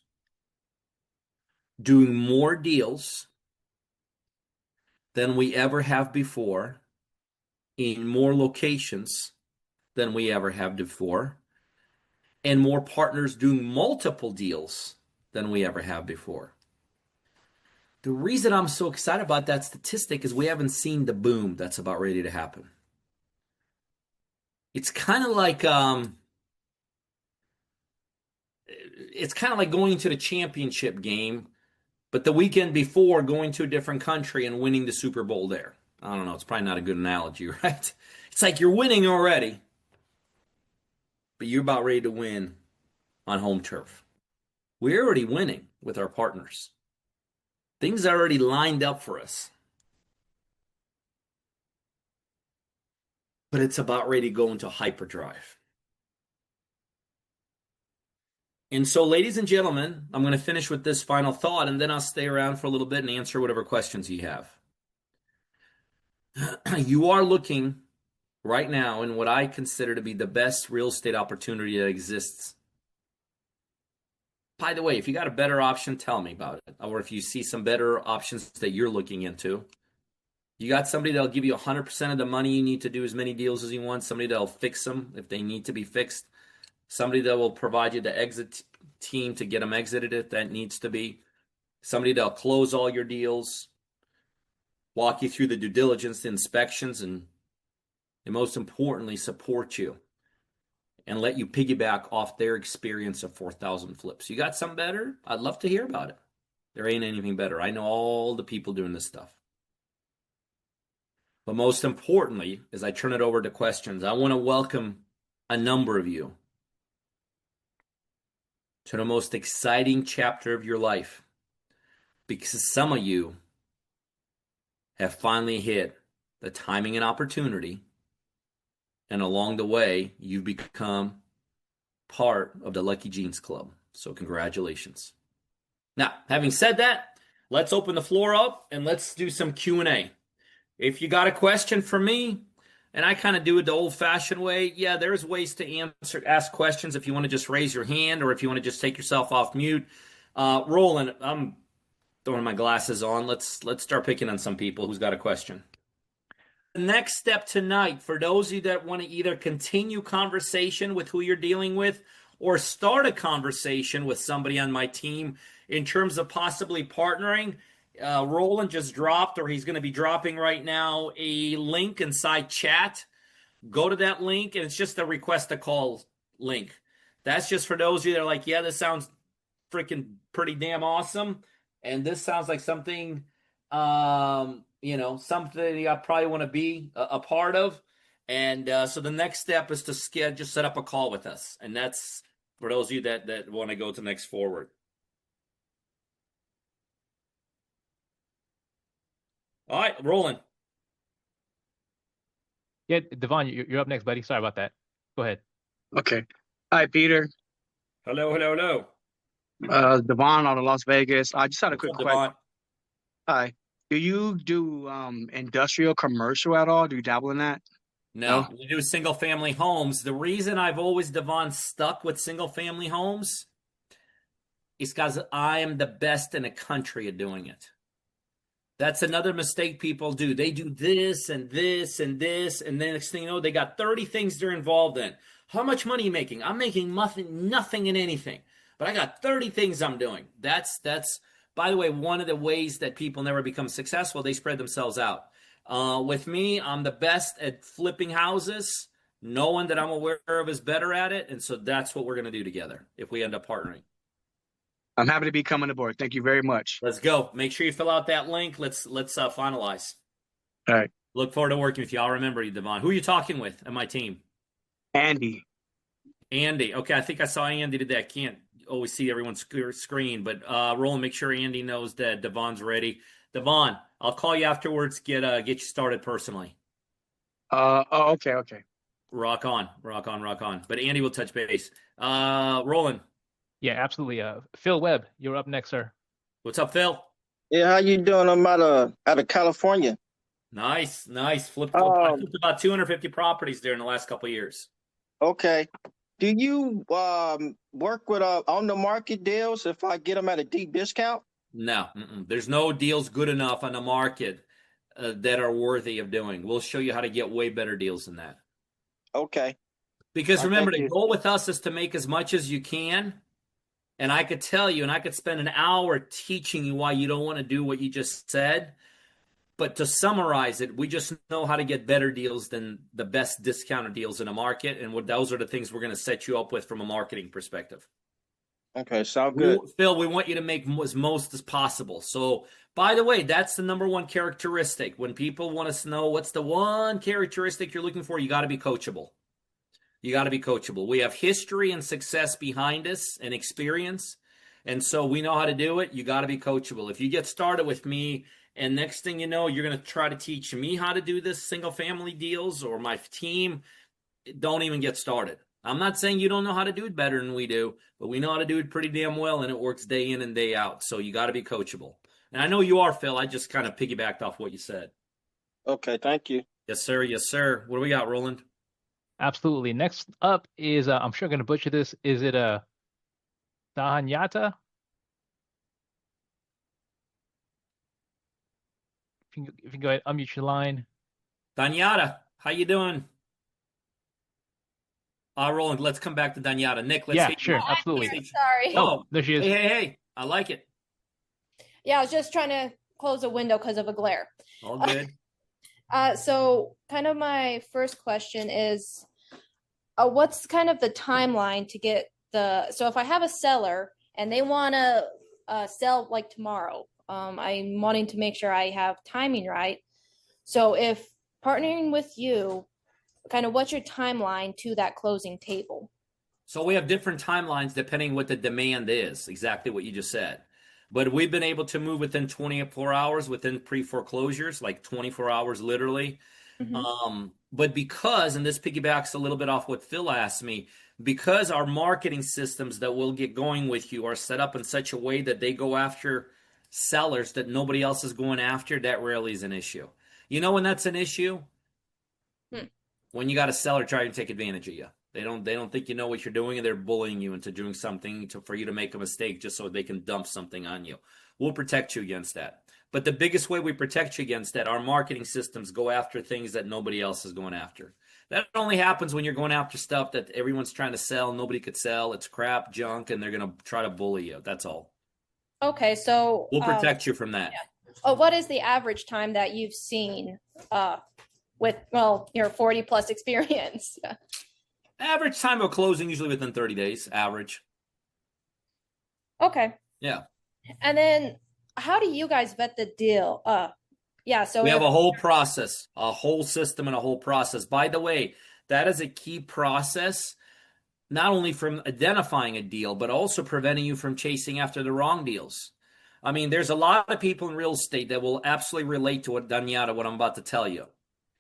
doing more deals than we ever have before in more locations than we ever have before, and more partners doing multiple deals than we ever have before. The reason I'm so excited about that statistic is we haven't seen the boom that's about ready to happen. It's kind of like going to the championship game, but the weekend before going to a different country and winning the Super Bowl there. I don't know, it's probably not a good analogy, right? It's like you're winning already, but you're about ready to win on home turf. We're already winning with our partners. Things are already lined up for us. but it's about ready to go into hyperdrive. And so, ladies and gentlemen, I'm going to finish with this final thought, and then I'll stay around for a little bit and answer whatever questions you have. You are looking right now in what I consider to be the best real estate opportunity that exists. By the way, if you got a better option, tell me about it. Or if you see some better options that you're looking into, you got somebody that'll give you 100% of the money you need to do as many deals as you want, somebody that'll fix them if they need to be fixed, somebody that will provide you the exit team to get them exited if that needs to be, somebody that'll close all your deals, walk you through the due diligence, the inspections, and most importantly, support you and let you piggyback off their experience of 4,000 flips. You got something better? I'd love to hear about it. There ain't anything better. I know all the people doing this stuff. But most importantly, as I turn it over to questions, I want to welcome a number of you to the most exciting chapter of your life, because some of you have finally hit the timing and opportunity, and along the way, you've become part of the Lucky Jeans Club. So congratulations. Now, having said that, let's open the floor up and let's do some Q&A. If you got a question for me, and I kind of do it the old-fashioned way, yeah, there's ways to ask questions if you want to just raise your hand or if you want to just take yourself off mute. Roland, I'm throwing my glasses on. Let's start picking on some people who's got a question. The next step tonight, for those of you that want to either continue conversation with who you're dealing with or start a conversation with somebody on my team in terms of possibly partnering, Roland just dropped, or he's going to be dropping right now, a link inside chat. Go to that link, and it's just a request to call link. That's just for those of you that are like, yeah, this sounds freaking pretty damn awesome, and this sounds like something, something I probably want to be a part of. And so the next step is to just set up a call with us, and that's for those of you that want to go to next forward. All right, Roland. Yeah, Devon, you're up next, buddy. Sorry about that. Go ahead. Okay. Hi, Peter. Hello, hello, hello. Devon out of Las Vegas. I just had a What's quick up, question. Devon? Hi. Do you do industrial commercial at all? Do you dabble in that? No, we do single family homes. The reason I've always, Devon, stuck with single family homes is because I am the best in the country at doing it. That's another mistake people do. They do this and this and this, and then next thing you know, they got 30 things they're involved in. How much money are you making? I'm making nothing in anything, but I got 30 things I'm doing. That's by the way, one of the ways that people never become successful. They spread themselves out. With me, I'm the best at flipping houses. No one that I'm aware of is better at it, and so that's what we're going to do together if we end up partnering. I'm happy to be coming aboard. Thank you very much. Let's go. Make sure you fill out that link. Let's finalize. All right. Look forward to working with you. I'll remember you, Devon. Who are you talking with on my team? Andy. Andy. Okay, I think I saw Andy today. I can't always see everyone's screen, but Roland, make sure Andy knows that Devon's ready. Devon, I'll call you afterwards. Get you started personally. Okay. Rock on. But Andy will touch base. Roland. Yeah, absolutely. Phil Webb, you're up next, sir. What's up, Phil? Yeah, how you doing? I'm out of California. Nice. I flipped about 250 properties there in the last couple of years. Okay. Do you work with on the market deals if I get them at a deep discount? No, there's no deals good enough on the market that are worthy of doing. We'll show you how to get way better deals than that. Okay. Because remember, the goal with us is to make as much as you can. And I could tell you, and I could spend an hour teaching you why you don't want to do what you just said. But to summarize it, we just know how to get better deals than the best discounted deals in the market. And those are the things we're going to set you up with from a marketing perspective. Okay, sound good. Phil, we want you to make as most as possible. So, by the way, that's the number one characteristic. When people want to know what's the one characteristic you're looking for, you got to be coachable. You got to be coachable. We have history and success behind us and experience. And so we know how to do it. You got to be coachable. If you get started with me And next thing you know, you're going to try to teach me how to do this single family deals or my team. Don't even get started. I'm not saying you don't know how to do it better than we do, but we know how to do it pretty damn well, and it works day in and day out. So you got to be coachable. And I know you are, Phil. I just kind of piggybacked off what you said. Okay, thank you. Yes, sir. Yes, sir. What do we got, Roland? Absolutely. Next up is I'm sure I'm going to butcher this. Is it a Dahanyata? If you can go ahead, unmute your line. Danyata, how you doing? Roland, let's come back to Danyata. Nick, let's Yeah, hit sure, you. absolutely. Sorry. Oh, There she is. hey. I like it. Yeah, I was just trying to close a window because of a glare. All good. So kind of my first question is, what's kind of the timeline to get so if I have a seller and they want to sell like tomorrow, I'm wanting to make sure I have timing right. So if partnering with you, kind of what's your timeline to that closing table? So we have different timelines depending what the demand is, exactly what you just said. But we've been able to move within 24 hours within pre-foreclosures, like 24 hours literally. But because, and this piggybacks a little bit off what Phil asked me, because our marketing systems that we'll get going with you are set up in such a way that they go after sellers that nobody else is going after, that rarely is an issue. You know when that's an issue? When you got a seller trying to take advantage of you. They don't think you know what you're doing, and they're bullying you into doing something for you to make a mistake just so they can dump something on you. We'll protect you against that. But the biggest way we protect you against that, our marketing systems go after things that nobody else is going after. That only happens when you're going after stuff that everyone's trying to sell, nobody could sell. It's crap, junk, and they're going to try to bully you. That's all. Okay, so we'll protect you from that. Yeah. What is the average time that you've seen with, your 40 plus experience? Average time of closing, usually within 30 days, average. Okay. Yeah. And then how do you guys vet the deal? So we have a whole process, a whole system and a whole process. By the way, that is a key process, not only from identifying a deal, but also preventing you from chasing after the wrong deals. I mean, there's a lot of people in real estate that will absolutely relate to what I'm about to tell you.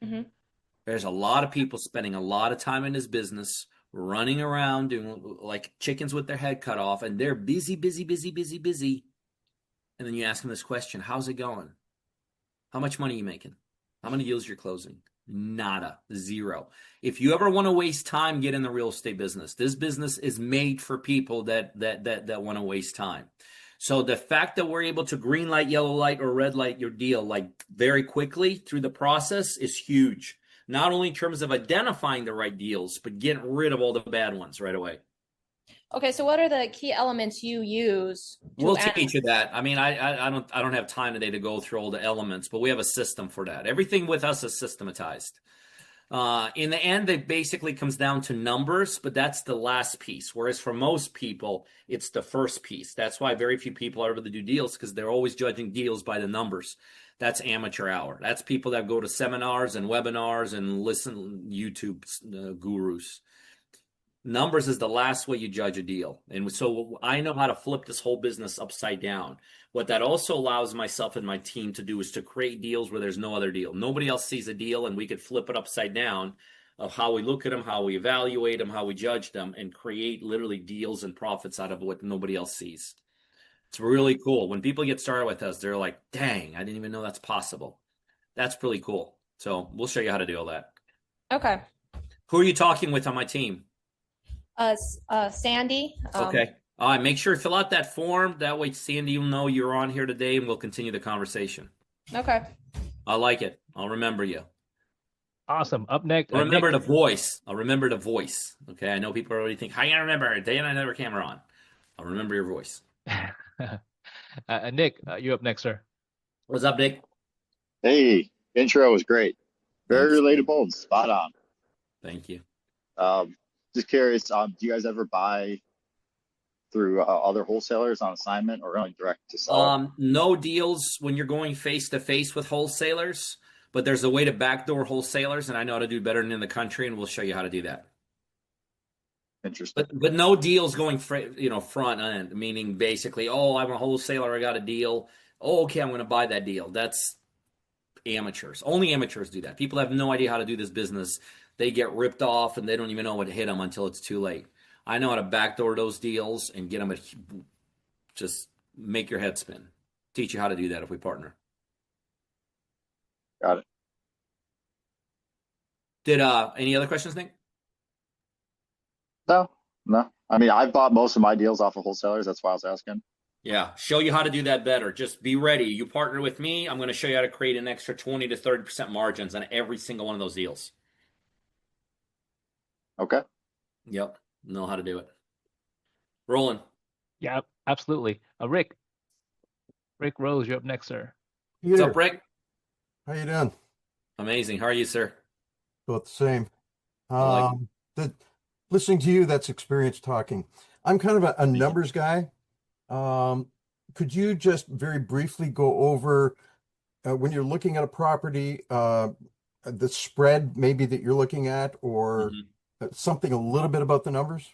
Mm-hmm. There's a lot of people spending a lot of time in this business, running around doing like chickens with their head cut off, and they're busy. And then you ask them this question, how's it going? How much money are you making? How many deals you're closing? Nada, zero. If you ever want to waste time, get in the real estate business. This business is made for people that want to waste time. So the fact that we're able to green light, yellow light, or red light your deal like very quickly through the process is huge. Not only in terms of identifying the right deals, but getting rid of all the bad ones right away. Okay, so what are the key elements you use? We'll teach you that. I mean, I don't have time today to go through all the elements, but we have a system for that. Everything with us is systematized. In the end, it basically comes down to numbers, but that's the last piece. Whereas for most people, it's the first piece. That's why very few people are able to do deals, because they're always judging deals by the numbers. That's amateur hour. That's people that go to seminars and webinars and listen YouTube gurus. Numbers is the last way you judge a deal. And so I know how to flip this whole business upside down. What that also allows myself and my team to do is to create deals where there's no other deal. Nobody else sees a deal, and we could flip it upside down of how we look at them, how we evaluate them, how we judge them, and create literally deals and profits out of what nobody else sees. It's really cool. When people get started with us, they're like, dang, I didn't even know that's possible. That's really cool. So we'll show you how to do all that. Okay. Who are you talking with on my team? Sandy. Okay. All right. Make sure to fill out that form. That way, Sandy will know you're on here today, and we'll continue the conversation. Okay. I like it. I'll remember you. Awesome. Up next. Remember the voice. I'll remember the voice. Okay. I know people already think, how you remember it? Day and I never camera on. I'll remember your voice. Nick, you're up next, sir. What's up, Nick? Hey, intro was great. Very Thanks. relatable and spot on. Thank you. Just curious, do you guys ever buy through other wholesalers on assignment, or only direct to sell? No deals when you're going face to face with wholesalers, but there's a way to backdoor wholesalers, and I know how to do better than in the country, and we'll show you how to do that. Interesting. But no deals going front end, meaning basically, oh, I'm a wholesaler, I got a deal. Oh, okay, I'm going to buy that deal. That's amateurs. Only amateurs do that. People have no idea how to do this business. They get ripped off and they don't even know what to hit them until it's too late. I know how to backdoor those deals and get them at just make your head spin. Teach you how to do that if we partner. Got it. Did any other questions, Nick? No, no. I mean, I've bought most of my deals off of wholesalers. That's why I was asking. Yeah, show you how to do that better. Just be ready. You partner with me, I'm going to show you how to create an extra 20 to 30% margins on every single one of those deals. Okay. Yep, know how to do it. Roland. Yeah, absolutely. Rick Rose, you're up next, sir. What's up, Rick? How you doing? Amazing. How are you, sir? About the same. Like Listening to you, that's experience talking. I'm kind of a numbers guy. Could you just very briefly go over when you're looking at a property, the spread maybe that you're looking at, or something a little bit about the numbers?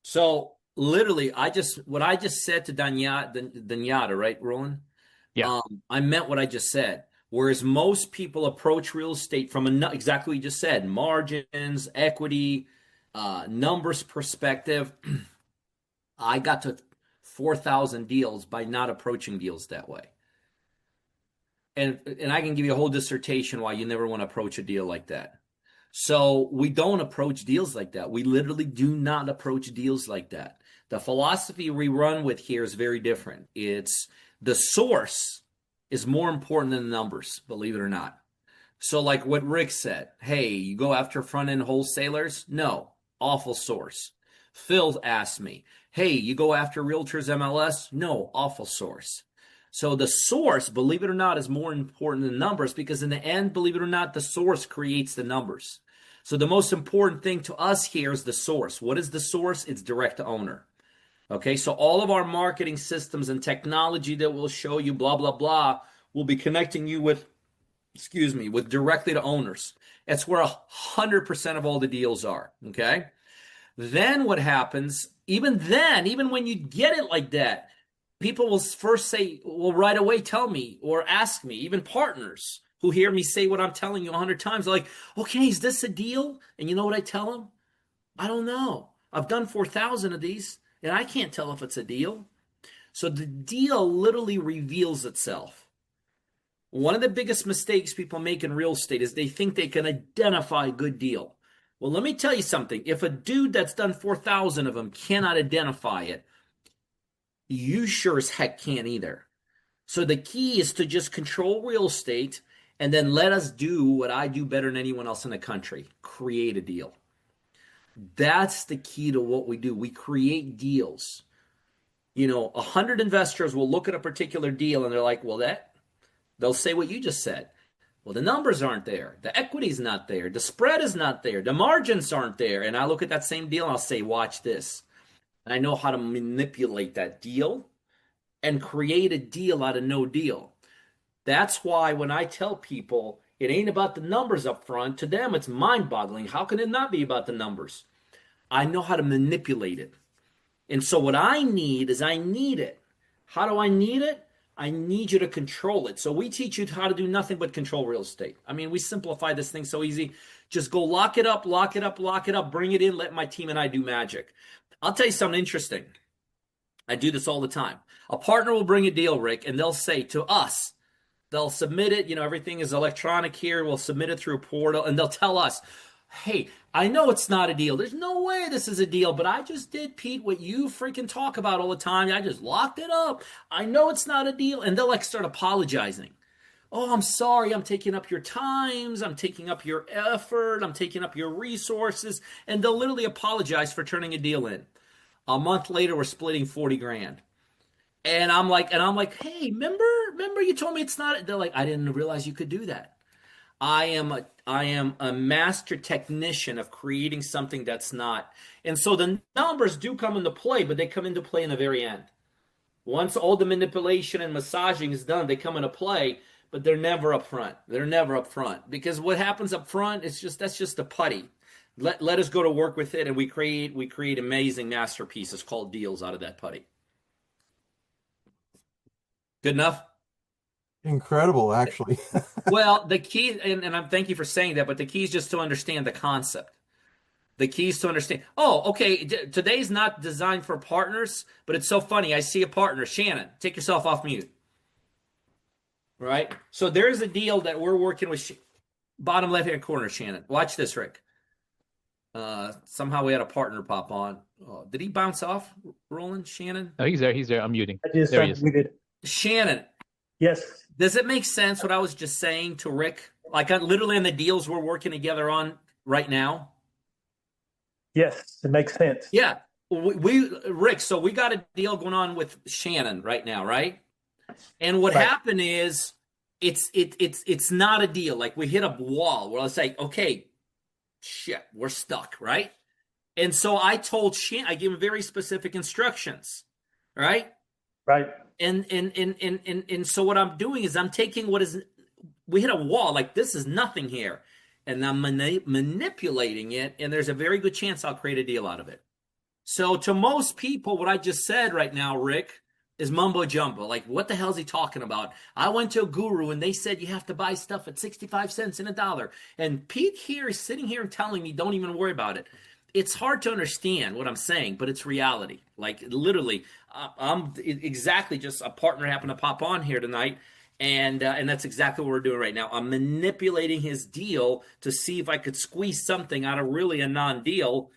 So literally, what I just said to Danyata, right, Roland? Yeah. I meant what I just said. Whereas most people approach real estate from exactly what you just said, margins, equity, numbers perspective. I got to 4,000 deals by not approaching deals that way. And I can give you a whole dissertation why you never want to approach a deal like that. So we don't approach deals like that. We literally do not approach deals like that. The philosophy we run with here is very different. It's the source is more important than the numbers, believe it or not. So like what Rick said, hey, you go after front-end wholesalers? No, awful source. Phil asked me, hey, you go after realtors MLS? No, awful source. So the source, believe it or not, is more important than numbers because in the end, believe it or not, the source creates the numbers. So the most important thing to us here is the source. What is the source? It's direct to owner. Okay, so all of our marketing systems and technology that will show you blah, blah, blah, will be connecting you with directly to owners. That's where 100% of all the deals are, okay? Then what happens, even when you get it like that, people will first say, well, right away tell me or ask me, even partners who hear me say what I'm telling you 100 times, they're like, okay, is this a deal? And you know what I tell them? I don't know. I've done 4,000 of these, and I can't tell if it's a deal. So the deal literally reveals itself. One of the biggest mistakes people make in real estate is they think they can identify a good deal. Well, let me tell you something. If a dude that's done 4,000 of them cannot identify it, you sure as heck can't either. So the key is to just control real estate and then let us do what I do better than anyone else in the country, create a deal. That's the key to what we do. We create deals. 100 investors will look at a particular deal and they're like, well, they'll say what you just said. Well, the numbers aren't there. The equity's not there. The spread is not there. The margins aren't there. And I look at that same deal and I'll say, watch this. And I know how to manipulate that deal and create a deal out of no deal. That's why when I tell people it ain't about the numbers up front, to them it's mind-boggling. How can it not be about the numbers? I know how to manipulate it. And so what I need is I need it. How do I need it? I need you to control it. So we teach you how to do nothing but control real estate. I mean, we simplify this thing so easy. Just go lock it up, lock it up, lock it up, bring it in, let my team and I do magic. I'll tell you something interesting. I do this all the time. A partner will bring a deal, Rick, and they'll say to us, they'll submit it, everything is electronic here, we'll submit it through a portal, and they'll tell us, hey, I know it's not a deal. There's no way this is a deal, but I just did, Pete, what you freaking talk about all the time. I just locked it up. I know it's not a deal. And they'll start apologizing. Oh, I'm sorry. I'm taking up your times. I'm taking up your effort. I'm taking up your resources. And they'll literally apologize for turning a deal in. A month later, we're splitting 40 grand. And I'm like, hey, remember you told me it's not. They're like, I didn't realize you could do that. I am a master technician of creating something that's not. And so the numbers do come into play, but they come into play in the very end. Once all the manipulation and massaging is done, they come into play, but they're never up front. They're never up front because what happens up front is that's just a putty. Let us go to work with it, and we create amazing masterpieces called deals out of that putty. Good enough? Incredible, actually. Well, the key, and I'm thank you for saying that, but the key is just to understand the concept. The key is to understand. Oh, okay. Today's not designed for partners, but it's so funny. I see a partner. Shannon, take yourself off mute. Right? So there's a deal that we're working with. Bottom left-hand corner, Shannon. Watch this, Rick. Somehow we had a partner pop on. Oh, did he bounce off, Roland? Shannon? No, he's there. He's there. I'm muting. I just There he is. unmuted. Shannon, Yes. does it make sense what I was just saying to Rick? Like literally in the deals we're working together on right now? Yes, it makes sense. Yeah. Rick, so we got a deal going on with Shannon right now, right? And what Right. happened is it's not a deal. Like we hit a wall where it's like, okay, shit, we're stuck, right? And so I told Shannon, I gave him very specific instructions, right? Right. And so what I'm doing is I'm taking we hit a wall, like this is nothing here. And I'm manipulating it, and there's a very good chance I'll create a deal out of it. So to most people, what I just said right now, Rick, is mumbo jumbo. Like, what the hell is he talking about? I went to a guru, and they said you have to buy stuff at 65 cents and $1. And Pete here is sitting here and telling me, don't even worry about it. It's hard to understand what I'm saying, but it's reality. Like, literally, I'm exactly just a partner happened to pop on here tonight. And that's exactly what we're doing right now. I'm manipulating his deal to see if I could squeeze something out of really a non-deal.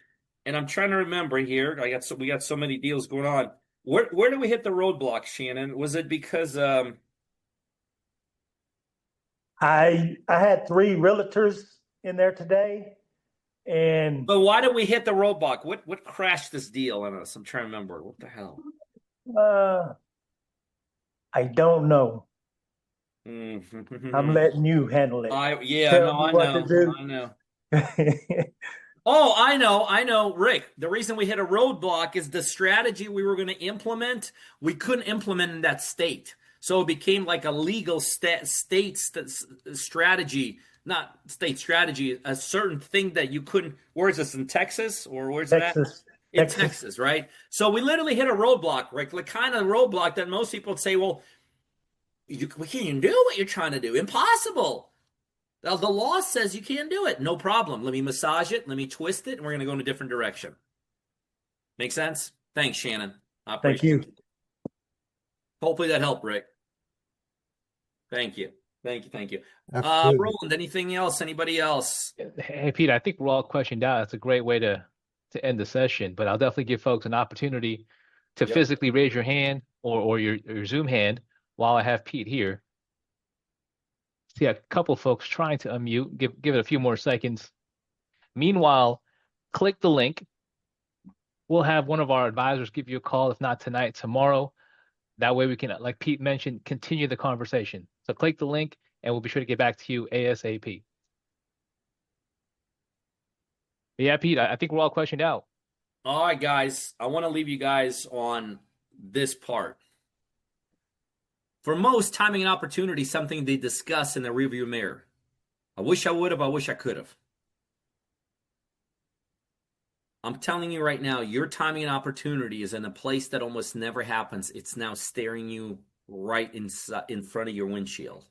And I'm trying to remember here. We got so many deals going on. Where did we hit the roadblock, Shannon? Was it because I had 3 realtors in there today, and but why did we hit the roadblock? What crashed this deal on us? I'm trying to remember. What the hell? I don't know. I'm letting you handle it. I know. Oh, I know, Rick. The reason we hit a roadblock is the strategy we were going to implement, we couldn't implement in that state. So it became like a legal state strategy, not state strategy, a certain thing that you couldn't. Where is this, in Texas? Or where's Texas. that? In Texas, right? So we literally hit a roadblock, Rick, the kind of roadblock that most people would say, well, we can't even do what you're trying to do. Impossible. The law says you can't do it. No problem. Let me massage it. Let me twist it. And we're going to go in a different direction. Make sense? Thanks, Shannon. I appreciate Thank you. it. Hopefully that helped, Rick. Thank you. Absolutely. Roland, anything else? Anybody else? Hey, Pete, I think we're all questioned out. That's a great way to end the session, but I'll definitely give folks an opportunity to Yep. physically raise your hand or your Zoom hand while I have Pete here. See a couple folks trying to unmute. Give it a few more seconds. Meanwhile, click the link. We'll have one of our advisors give you a call, if not tonight, tomorrow. That way we can, like Pete mentioned, continue the conversation. So click the link and we'll be sure to get back to you ASAP. But yeah, Pete, I think we're all questioned out. All right, guys. I want to leave you guys on this part. For most, timing and opportunity is something they discuss in the rearview mirror. I wish I would have. I wish I could have. I'm telling you right now, your timing and opportunity is in a place that almost never happens. It's now staring you right in front of your windshield.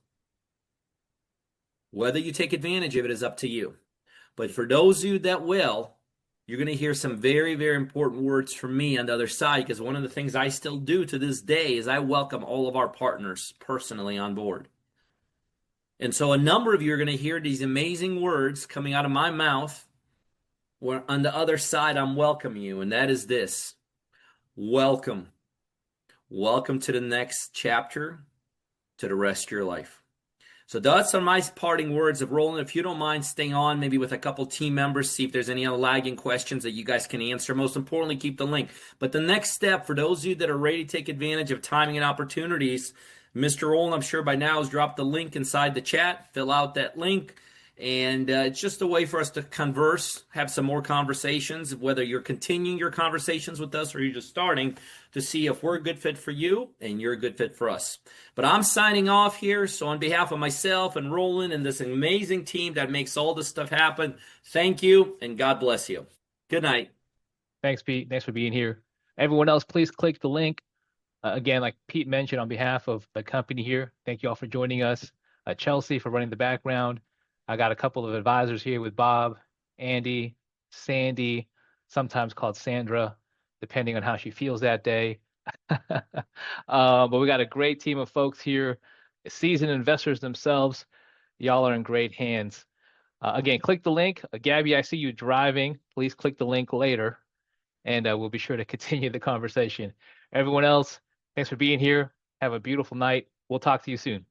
Whether you take advantage of it is up to you. But for those of you that will, you're going to hear some very, very important words from me on the other side, because one of the things I still do to this day is I welcome all of our partners personally on board. And so a number of you are going to hear these amazing words coming out of my mouth, where on the other side I'm welcoming you, and that is this. Welcome. Welcome to the next chapter, to the rest of your life. So that's some nice parting words of Roland. If you don't mind staying on, maybe with a couple team members, see if there's any lagging questions that you guys can answer. Most importantly, keep the link. But the next step, for those of you that are ready to take advantage of timing and opportunities, Mr. Roland, I'm sure by now, has dropped the link inside the chat. Fill out that link. And it's just a way for us to converse, have some more conversations, whether you're continuing your conversations with us or you're just starting, to see if we're a good fit for you and you're a good fit for us. But I'm signing off here. So on behalf of myself and Roland and this amazing team that makes all this stuff happen, thank you and God bless you. Good night. Thanks, Pete. Thanks for being here. Everyone else, please click the link. Again, like Pete mentioned, on behalf of the company here, thank you all for joining us. Chelsea for running the background. I got a couple of advisors here with Bob, Andy, Sandy, sometimes called Sandra, depending on how she feels that day. But we got a great team of folks here, seasoned investors themselves. Y'all are in great hands. Again, click the link. Gabby, I see you driving. Please click the link later, and we'll be sure to continue the conversation. Everyone else, thanks for being here. Have a beautiful night. We'll talk to you soon.